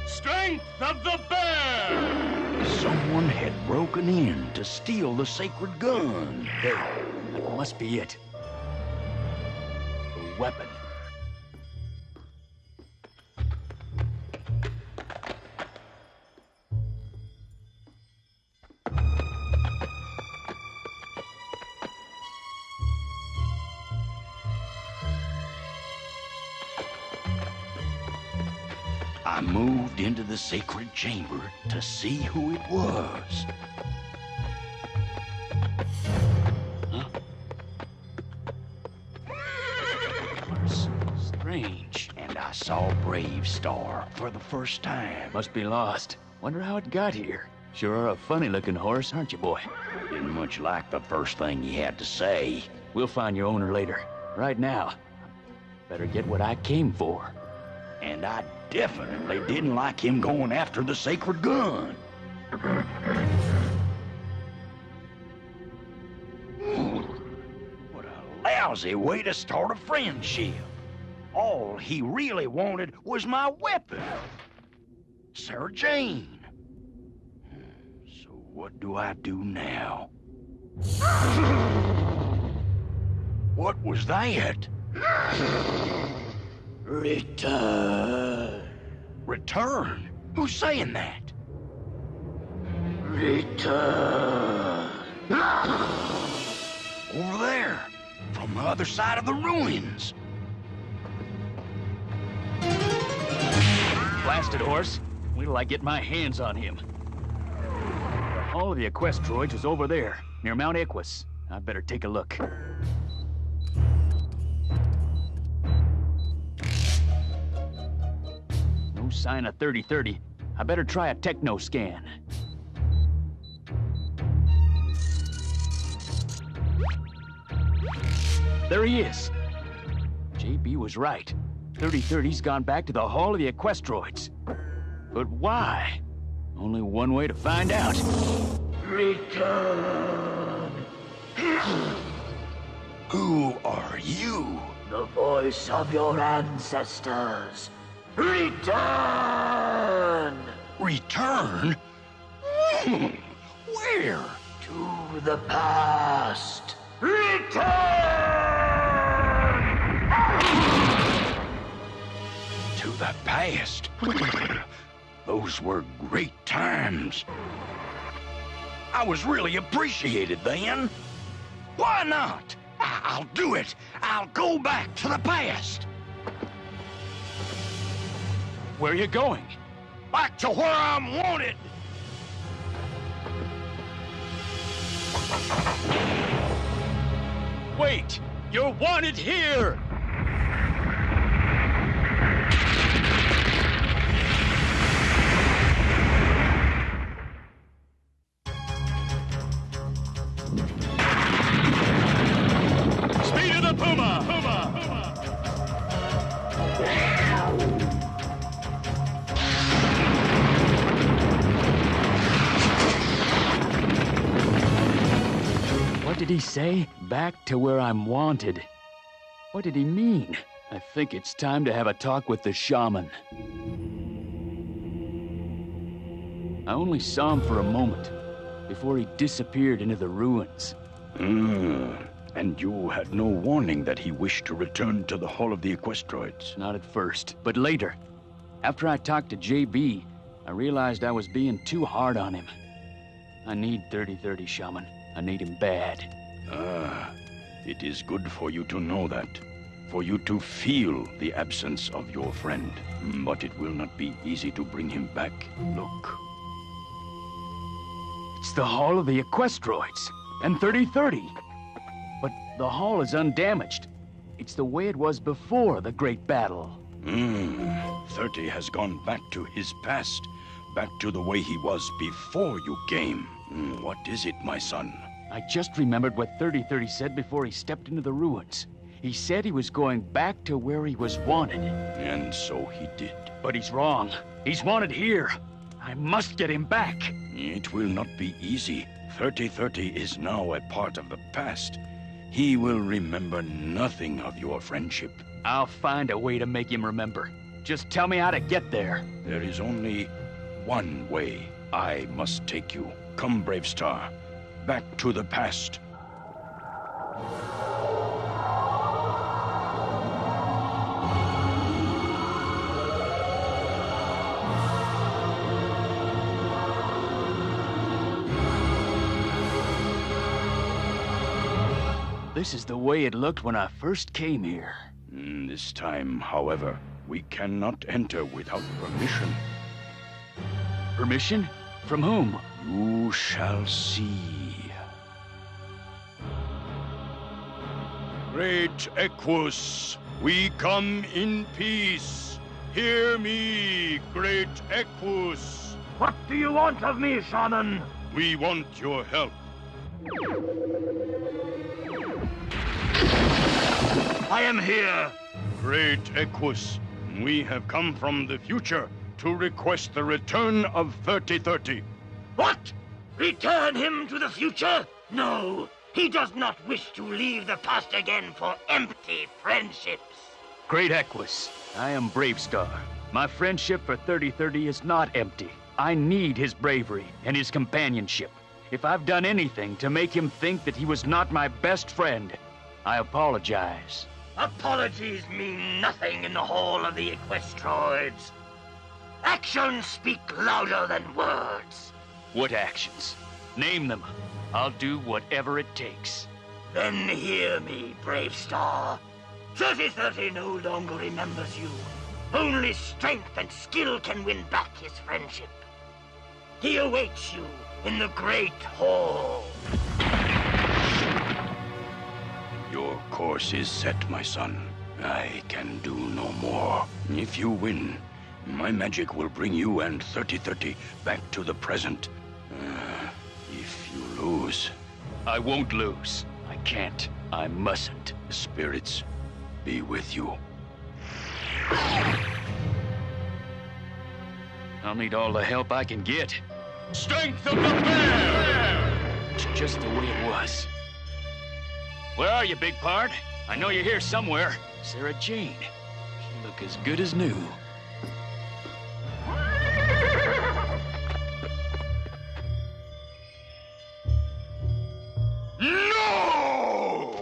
Strength of the bear! Someone had broken in to steal the sacred gun. There, that must be it. The weapon. I moved into the sacred chamber to see who it was. Huh? Strange. And I saw BraveStarr for the first time. Must be lost. Wonder how it got here. Sure are a funny-looking horse, aren't you, boy? Didn't much like the first thing he had to say. We'll find your owner later. Right now, better get what I came for. And I definitely didn't like him going after the sacred gun. What a lousy way to start a friendship. All he really wanted was my weapon. Sarah Jane. So what do I do now? What was that? Return. Return? Who's saying that? Return. Over there, from the other side of the ruins. Blasted horse. Wait till I get my hands on him. The Hall of the Equestroids is over there, near Mount Equus. I'd better take a look. No sign of 3030. I better try a techno scan. There he is. JB was right. 3030's gone back to the Hall of the Equestroids. But why? Only one way to find out. Return. Who are you? The voice of your ancestors. Return. Return? Where? To the past. Return. To the past? Those were great times. I was really appreciated then. Why not? I'll do it. I'll go back to the past. Where are you going? Back to where I'm wanted. Wait! You're wanted here! Speed of the puma! What did he say? Back to where I'm wanted. What did he mean? I think it's time to have a talk with the shaman. I only saw him for a moment, before he disappeared into the ruins. And you had no warning that he wished to return to the Hall of the Equestroids? Not at first, but later. After I talked to J.B., I realized I was being too hard on him. I need 3030, shaman. I need him bad. It is good for you to know that. For you to feel the absence of your friend. But it will not be easy to bring him back. Look. It's the Hall of the Equestroids, and 3030. But the hall is undamaged. It's the way it was before the great battle. 30 has gone back to his past. Back to the way he was before you came. What is it, my son? I just remembered what 3030 said before he stepped into the ruins. He said he was going back to where he was wanted. And so he did. But he's wrong. He's wanted here. I must get him back. It will not be easy. 3030 is now a part of the past. He will remember nothing of your friendship. I'll find a way to make him remember. Just tell me how to get there. There is only one way. I must take you. Come, BraveStarr. Back to the past. This is the way it looked when I first came here. This time, however, we cannot enter without permission. Permission? From whom? You shall see. Great Equus, we come in peace. Hear me, Great Equus. What do you want of me, Shaman? We want your help. I am here. Great Equus, we have come from the future to request the return of 3030. What? Return him to the future? No, he does not wish to leave the past again for empty friendships. Great Equus, I am BraveStarr. My friendship for 3030 is not empty. I need his bravery and his companionship. If I've done anything to make him think that he was not my best friend, I apologize. Apologies mean nothing in the Hall of the Equestroids. Actions speak louder than words. What actions? Name them. I'll do whatever it takes. Then hear me, BraveStarr. 3030 no longer remembers you. Only strength and skill can win back his friendship. He awaits you in the Great Hall. Your course is set, my son. I can do no more. If you win, my magic will bring you and 3030 back to the present. If you lose... I won't lose. I can't. I mustn't. Spirits be with you. I'll need all the help I can get. Strength of the bear! It's just the way it was. Where are you, Big Pard? I know you're here somewhere. Sarah Jane. You look as good as new. No!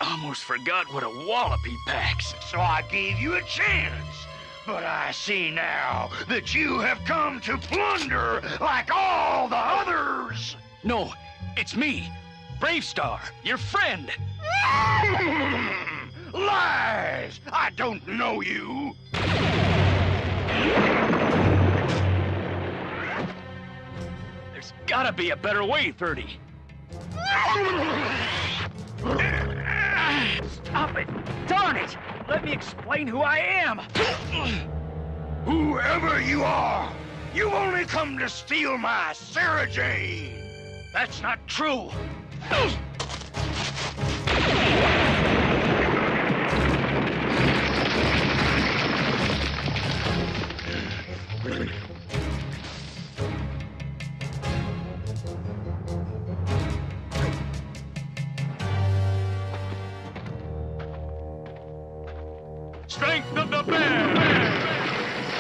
Almost forgot what a wallop he packs. So I gave you a chance. But I see now that you have come to plunder like all the others. No, it's me, BraveStarr, your friend. Lies! I don't know you. There's gotta be a better way, 30. Stop it! Darn it! Let me explain who I am! Whoever you are, you only come to steal my Sarah Jane. That's not true! Strength of the bear!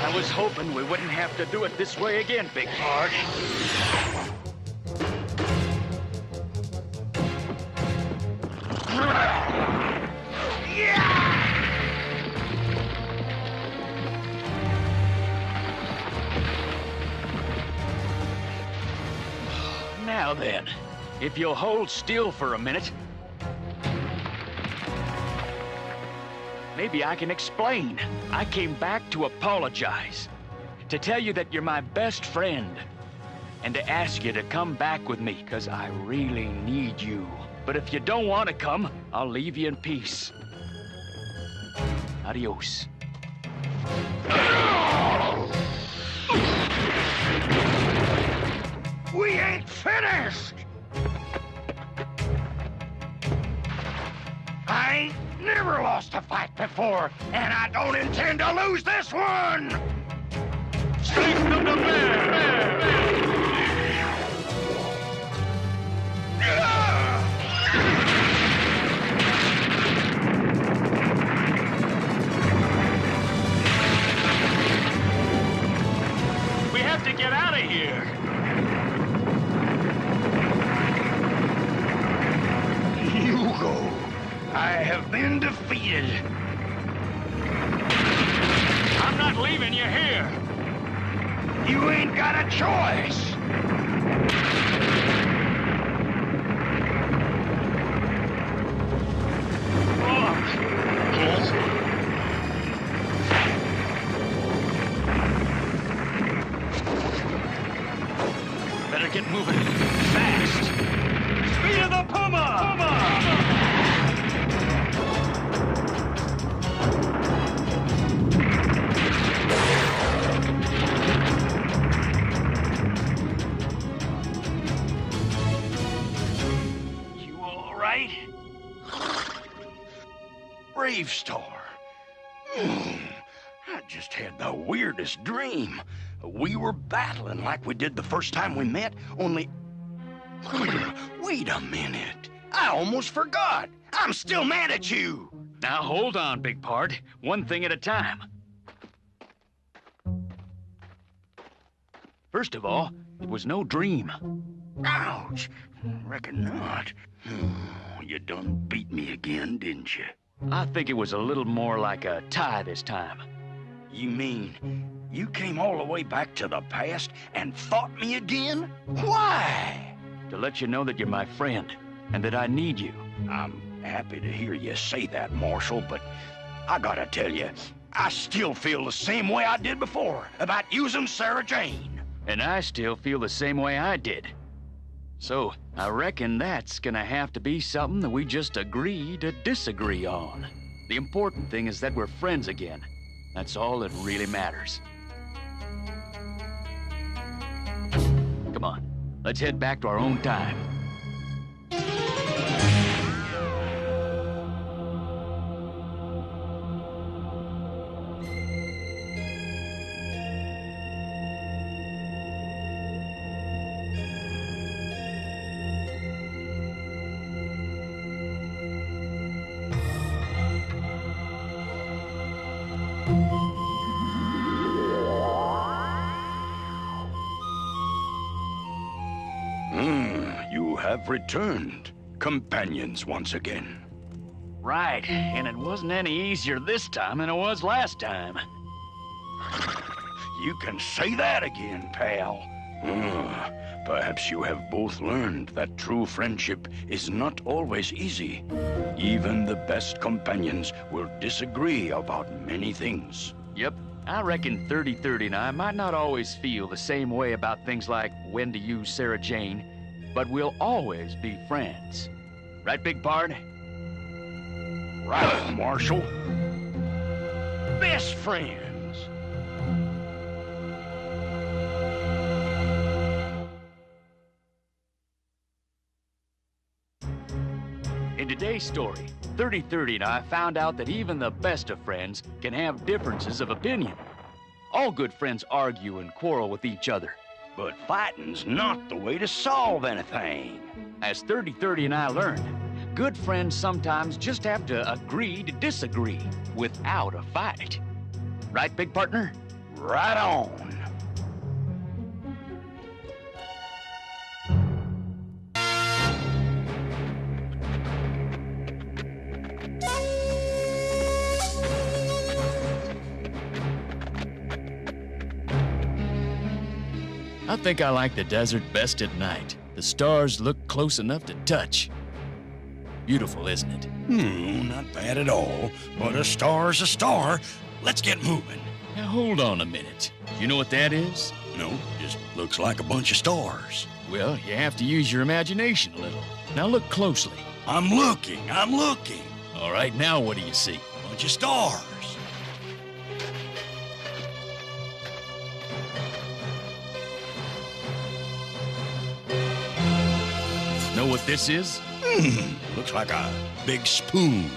I was hoping we wouldn't have to do it this way again, Big Pard. Now then, if you'll hold still for a minute, maybe I can explain. I came back to apologize, to tell you that you're my best friend, and to ask you to come back with me, because I really need you. But if you don't want to come, I'll leave you in peace. Adios. We ain't finished! I ain't never lost a fight before, and I don't intend to lose this one! Strength of the bear! have been defeated. I'm not leaving you here. You ain't got a choice. Better get moving fast. Speed of the puma! You all right? BraveStarr. I just had the weirdest dream. We were battling like we did the first time we met, only... Wait a minute. I almost forgot. I'm still mad at you. Now hold on, Big Pard. One thing at a time. First of all, it was no dream. Ouch. Reckon not. You done beat me again, didn't you? I think it was a little more like a tie this time. You mean you came all the way back to the past and fought me again? Why? To let you know that you're my friend and that I need you. I'm happy to hear you say that, Marshal, but I gotta tell you, I still feel the same way I did before about using Sarah Jane. And I still feel the same way I did. So, I reckon that's gonna have to be something that we just agree to disagree on. The important thing is that we're friends again. That's all that really matters. Come on, let's head back to our own time. You have returned, companions once again. Right, and it wasn't any easier this time than it was last time. You can say that again, pal. Perhaps you have both learned that true friendship is not always easy. Even the best companions will disagree about many things. Yep, I reckon 30-30 and I might not always feel the same way about things like when to use Sarah Jane, but we'll always be friends. Right, Big Pard? Right, Marshal. Best friends. In today's story, 30-30 and I found out that even the best of friends can have differences of opinion. All good friends argue and quarrel with each other. But fighting's not the way to solve anything. As 30-30 and I learned, good friends sometimes just have to agree to disagree without a fight. Right, big partner? Right on. I think I like the desert best at night. The stars look close enough to touch. Beautiful, isn't it? Not bad at all. But a star's a star. Let's get moving. Now hold on a minute. You know what that is? No, just looks like a bunch of stars. Well, you have to use your imagination a little. Now look closely. I'm looking. All right, now what do you see? Bunch of stars. Know what this is? Looks like a big spoon.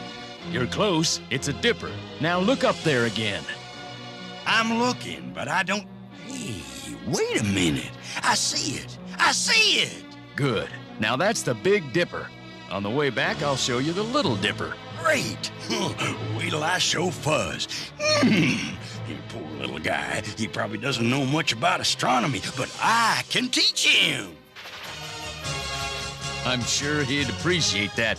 You're close. It's a dipper. Now look up there again. I'm looking, but I don't... Hey, wait a minute. I see it. Good. Now that's the Big Dipper. On the way back, I'll show you the Little Dipper. Great. Wait till I show Fuzz. You poor little guy. He probably doesn't know much about astronomy, but I can teach him. I'm sure he'd appreciate that.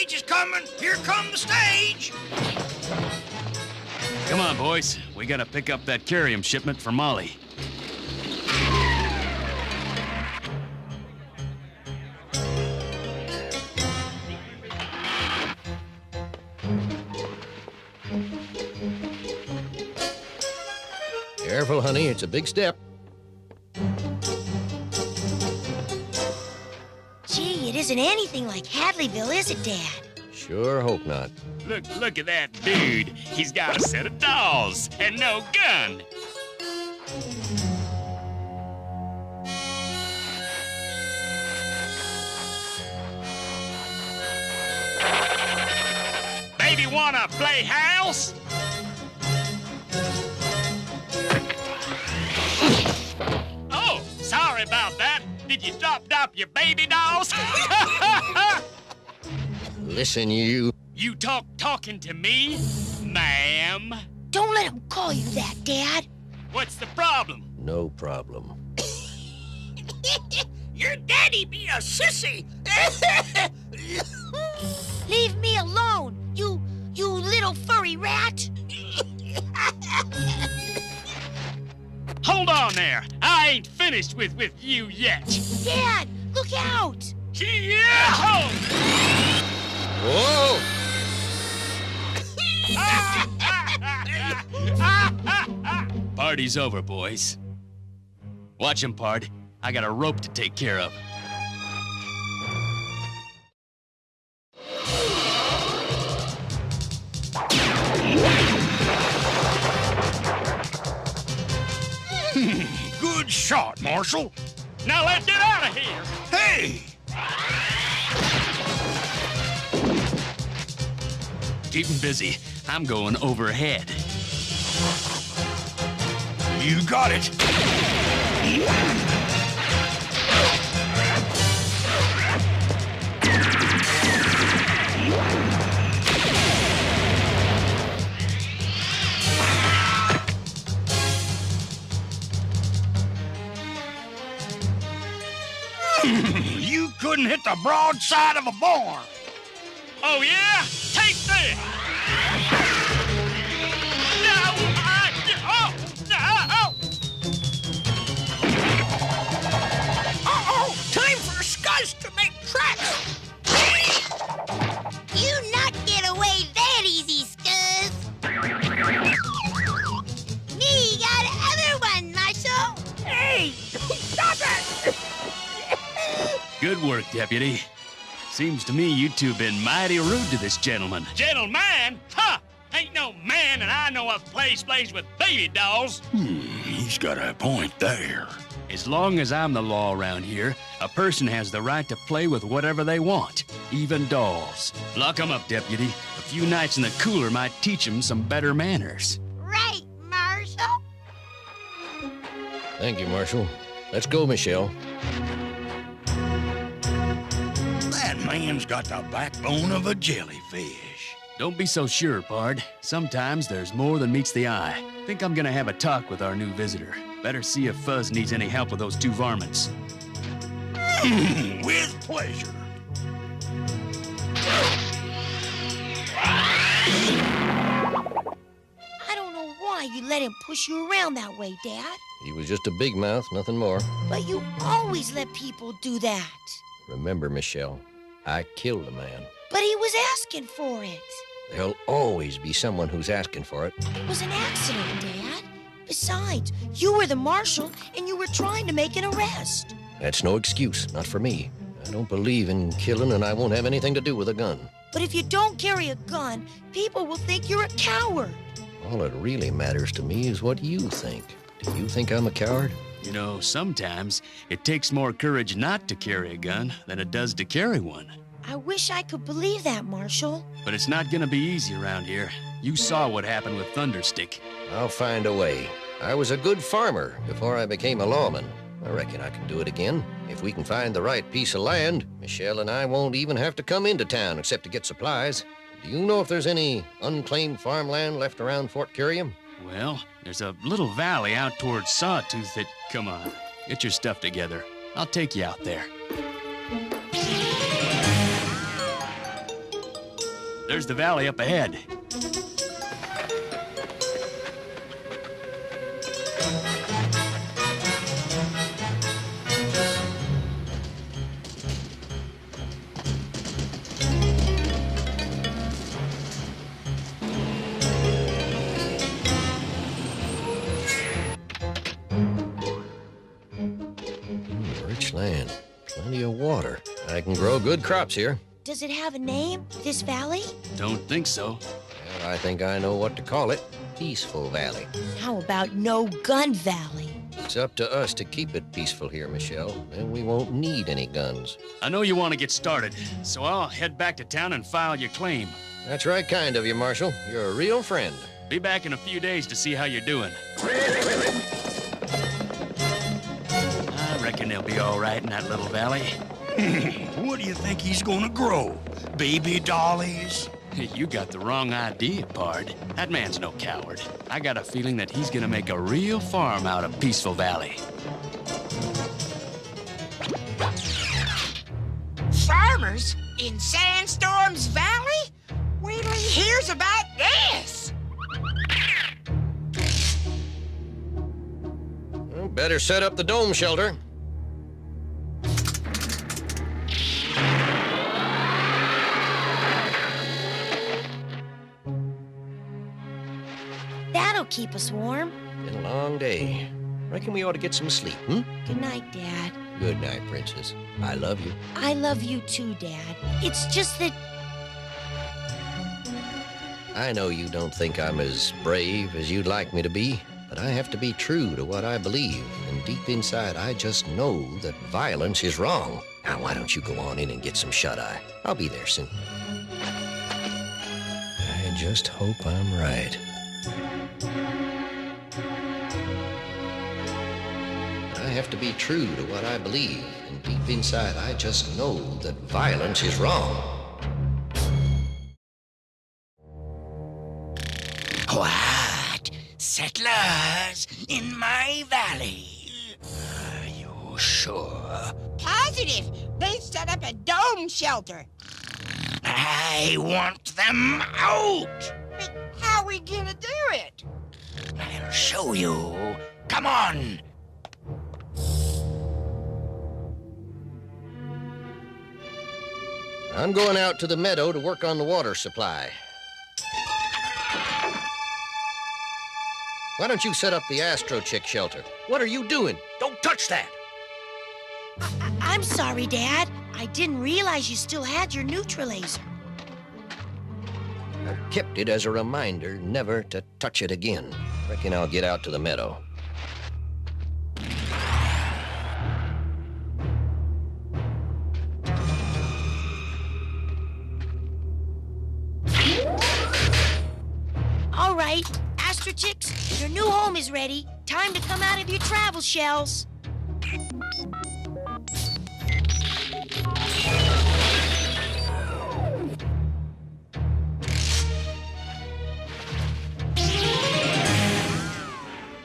stage is coming. Here come the stage. Come on, boys. We gotta pick up that kerium shipment for Molly. Careful, honey. It's a big step. Gee, it isn't anything like Hadleyville, is it, Dad? Sure hope not. Look at that dude. He's got a set of dolls and no gun. Baby wanna play house? Oh, sorry about that. Did you drop your baby dolls? Listen, you. You talking to me, ma'am? Don't let him call you that, Dad. What's the problem? No problem. Your daddy be a sissy. Leave me alone, you little furry rat. Hold on there. I ain't finished with you yet. Dad, look out! Yeah! Whoa! Party's over, boys. Watch him, Pard. I got a rope to take care of. Good shot, Marshal. Now let's get out of here. Hey! Keep him busy. I'm going overhead. You got it. You couldn't hit the broadside of a barn. Oh, yeah? Take this! No! Uh-oh! Time for Scuzz to make tracks! You not get away that easy, Scuzz. Me got other one, Marshal. Hey! Stop it! Good work, Deputy. Seems to me you two been mighty rude to this gentleman. Gentleman? Ha! Ain't no man and I know of plays with baby dolls. He's got a point there. As long as I'm the law around here, a person has the right to play with whatever they want, even dolls. Lock 'em up, Deputy. A few nights in the cooler might teach 'em some better manners. Right, Marshal. Thank you, Marshal. Let's go, Michelle. That man's got the backbone of a jellyfish. Don't be so sure, Pard. Sometimes there's more than meets the eye. Think I'm gonna have a talk with our new visitor. Better see if Fuzz needs any help with those two varmints. With pleasure. I don't know why you let him push you around that way, Dad. He was just a big mouth, nothing more. But you always let people do that. Remember, Michelle, I killed a man. But he was asking for it. There'll always be someone who's asking for it. It was an accident, Dad. Besides, you were the marshal and you were trying to make an arrest. That's no excuse, not for me. I don't believe in killing, and I won't have anything to do with a gun. But if you don't carry a gun, people will think you're a coward. All that really matters to me is what you think. Do you think I'm a coward? You know, sometimes it takes more courage not to carry a gun than it does to carry one. I wish I could believe that, Marshal. But it's not gonna be easy around here. You saw what happened with Thunderstick. I'll find a way. I was a good farmer before I became a lawman. I reckon I can do it again. If we can find the right piece of land, Michelle and I won't even have to come into town except to get supplies. Do you know if there's any unclaimed farmland left around Fort Kerium? Well, there's a little valley out towards Sawtooth that... Come on, get your stuff together. I'll take you out there. There's the valley up ahead. Rich land. Plenty of water. I can grow good crops here. Does it have a name, this valley? Don't think so. Well, I think I know what to call it. Peaceful Valley. How about No Gun Valley? It's up to us to keep it peaceful here, Michelle. Then we won't need any guns. I know you want to get started, so I'll head back to town and file your claim. That's right kind of you, Marshal. You're a real friend. Be back in a few days to see how you're doing. I reckon they'll be all right in that little valley. What do you think he's gonna grow? Baby dollies? You got the wrong idea, Pard. That man's no coward. I got a feeling that he's gonna make a real farm out of Peaceful Valley. Farmers in Sandstorm's Valley? Wait till he hears about this! Well, better set up the dome shelter. That'll keep us warm. Been a long day. Reckon we ought to get some sleep, Good night, Dad. Good night, Princess. I love you. I love you too, Dad. It's just that... I know you don't think I'm as brave as you'd like me to be, but I have to be true to what I believe, and deep inside I just know that violence is wrong. Now, why don't you go on in and get some shut-eye? I'll be there soon. I just hope I'm right. I have to be true to what I believe, and deep inside I just know that violence is wrong. What? Settlers in my valley? Are you sure? Positive. They set up a dome shelter. I want them out. But how are we gonna do it? I'll show you. Come on. I'm going out to the meadow to work on the water supply. Why don't you set up the Astro Chick shelter? What are you doing? Don't touch that! I'm sorry, Dad. I didn't realize you still had your neutralizer. I've kept it as a reminder never to touch it again. Reckon I'll get out to the meadow. All right, Astro Chicks, your new home is ready. Time to come out of your travel shells.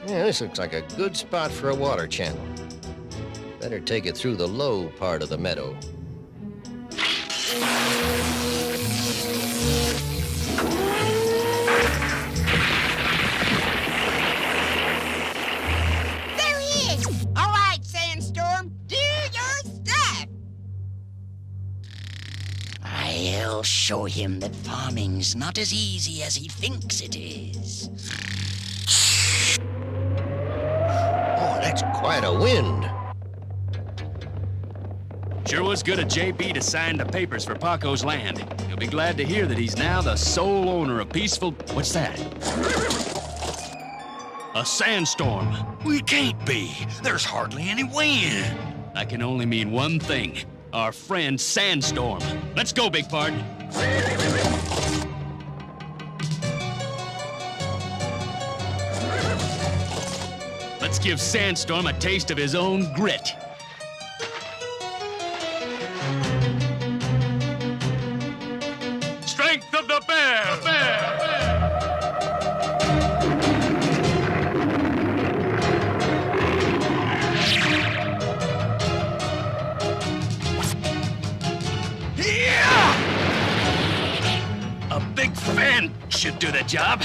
Yeah, this looks like a good spot for a water channel. Better take it through the low part of the meadow. There he is! All right, Sandstorm, do your stuff! I'll show him that farming's not as easy as he thinks it is. Oh, that's quite a wind. Sure was good of J.B. to sign the papers for Paco's land. You'll be glad to hear that he's now the sole owner of Peaceful... What's that? A sandstorm. We can't be. There's hardly any wind. That can only mean one thing. Our friend Sandstorm. Let's go, Big Pard. Let's give Sandstorm a taste of his own grit. Strength of the bear! A should do the job.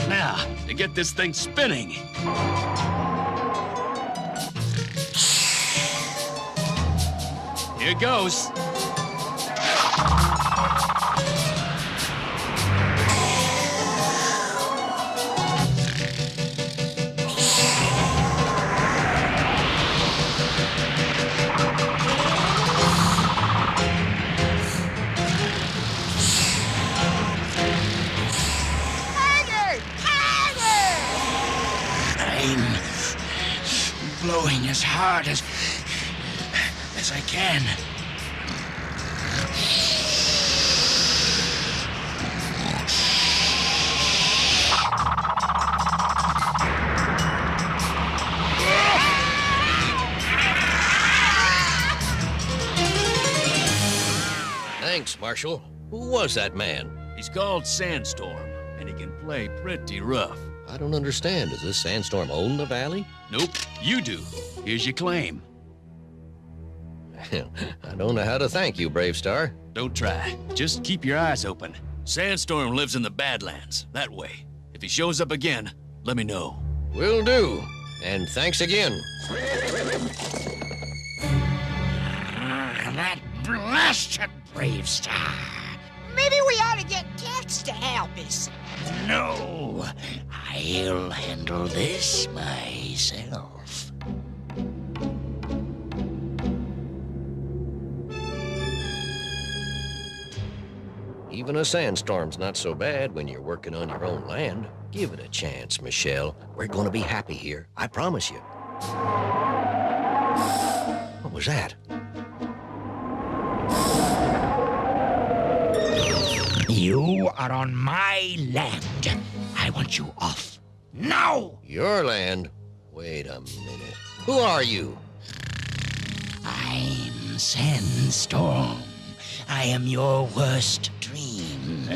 Now, to get this thing spinning. Here goes. Blowing as hard as I can. Thanks, Marshal. Who was that man? He's called Sandstorm, and he can play pretty rough. I don't understand. Does this Sandstorm own the valley? Nope, you do. Here's your claim. I don't know how to thank you, BraveStarr. Don't try. Just keep your eyes open. Sandstorm lives in the Badlands, that way. If he shows up again, let me know. Will do. And thanks again. That blasted BraveStarr. Maybe we ought to get Tex to help us. No, I'll handle this myself. Even a sandstorm's not so bad when you're working on your own land. Give it a chance, Michelle. We're gonna be happy here, I promise you. What was that? You are on my land. I want you off. Now! Your land? Wait a minute. Who are you? I'm Sandstorm. I am your worst dream.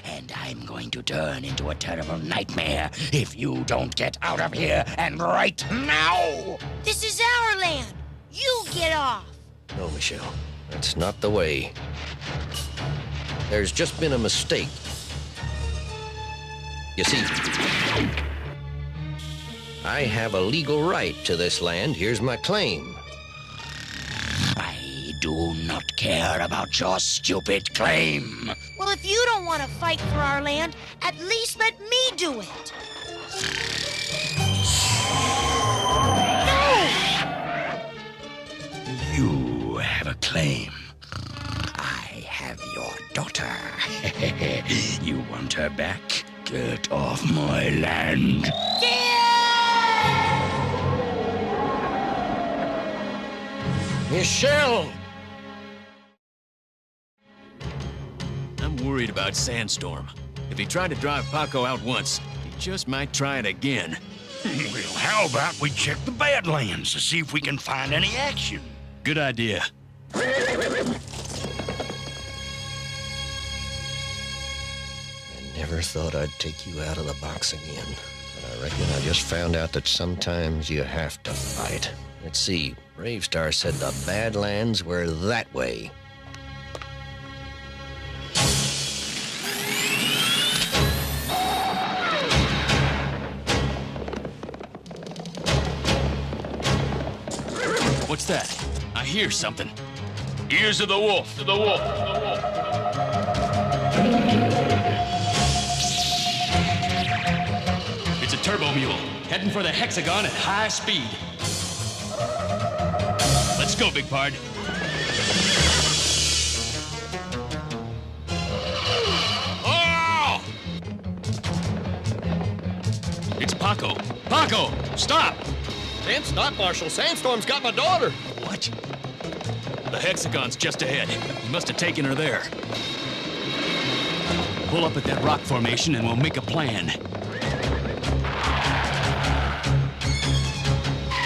And I'm going to turn into a terrible nightmare if you don't get out of here, and right now! This is our land. You get off. No, Michelle. That's not the way. There's just been a mistake. You see, I have a legal right to this land. Here's my claim. I do not care about your stupid claim. Well, if you don't want to fight for our land, at least let me do it. No! You have a claim. I have your daughter. You want her back? Get off my land. Michelle! I'm worried about Sandstorm. If he tried to drive Paco out once, he just might try it again. Well, how about we check the Badlands to see if we can find any action? Good idea. Never thought I'd take you out of the box again. But I reckon I just found out that sometimes you have to fight. Let's see. BraveStarr said the Badlands were that way. What's that? I hear something. Ears of the wolf, to the wolf, to the wolf. It's a turbo mule, heading for the hexagon at high speed. Let's go, Big Pard. Oh! It's Paco. Paco, stop! Can't stop, Marshal. Sandstorm's got my daughter. What? The hexagon's just ahead. He must have taken her there. Pull up at that rock formation and we'll make a plan.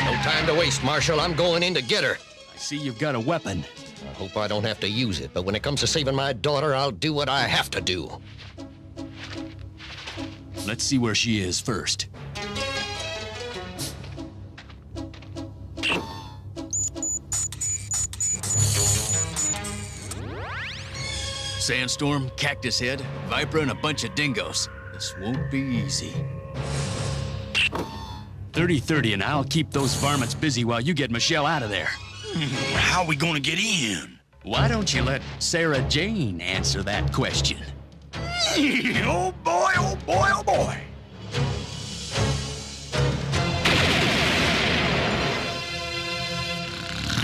No time to waste, Marshal. I'm going in to get her. I see you've got a weapon. I hope I don't have to use it, but when it comes to saving my daughter, I'll do what I have to do. Let's see where she is first. Sandstorm, Cactus Head, Viper, and a bunch of dingoes. This won't be easy. 30-30, and I'll keep those varmints busy while you get Michelle out of there. How are we gonna get in? Why don't you let Sarah Jane answer that question? Oh boy, oh boy, oh boy.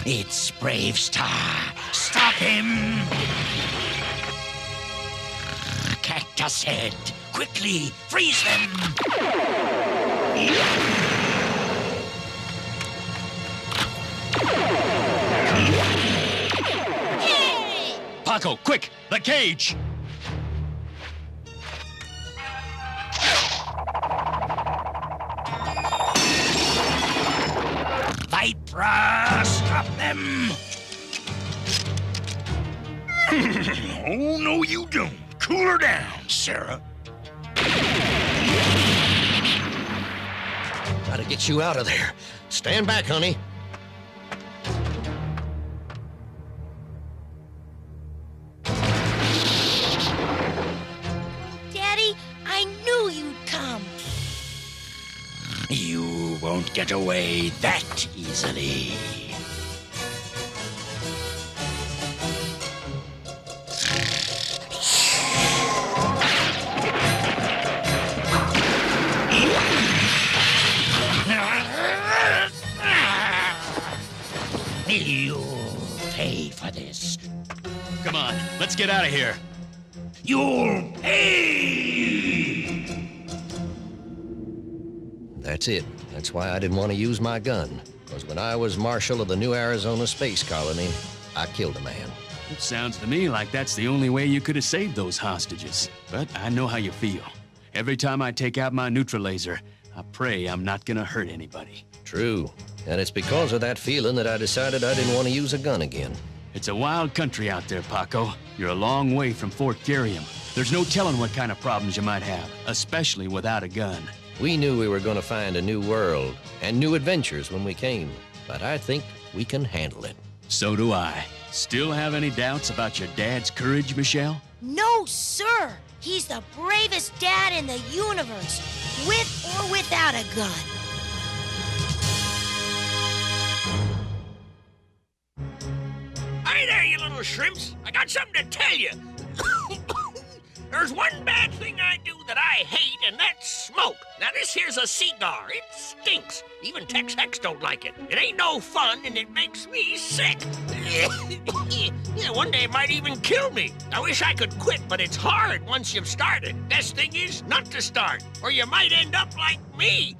It's BraveStarr. Stop him! Cactus Head, quickly, freeze them! Paco, quick! The cage! Viper, stop them! Oh, no, you don't. Cool her down, Sarah. Gotta get you out of there. Stand back, honey. Daddy, I knew you'd come. You won't get away that easily. You'll pay for this. Come on, let's get out of here. You'll pay! That's it. That's why I didn't want to use my gun. Because when I was Marshal of the New Arizona Space Colony, I killed a man. It sounds to me like that's the only way you could have saved those hostages. But I know how you feel. Every time I take out my neutral laser, I pray I'm not gonna hurt anybody. True. And it's because of that feeling that I decided I didn't want to use a gun again. It's a wild country out there, Paco. You're a long way from Fort Kerium. There's no telling what kind of problems you might have, especially without a gun. We knew we were going to find a new world and new adventures when we came, but I think we can handle it. So do I. Still have any doubts about your dad's courage, Michelle? No, sir. He's the bravest dad in the universe, with or without a gun. Hi there, you little shrimps. I got something to tell you. There's one bad thing I do that I hate, and that's smoke. Now, this here's a cigar. It stinks. Even Tex Hex don't like it. It ain't no fun, and it makes me sick. Yeah, one day it might even kill me. I wish I could quit, but it's hard once you've started. Best thing is not to start, or you might end up like me.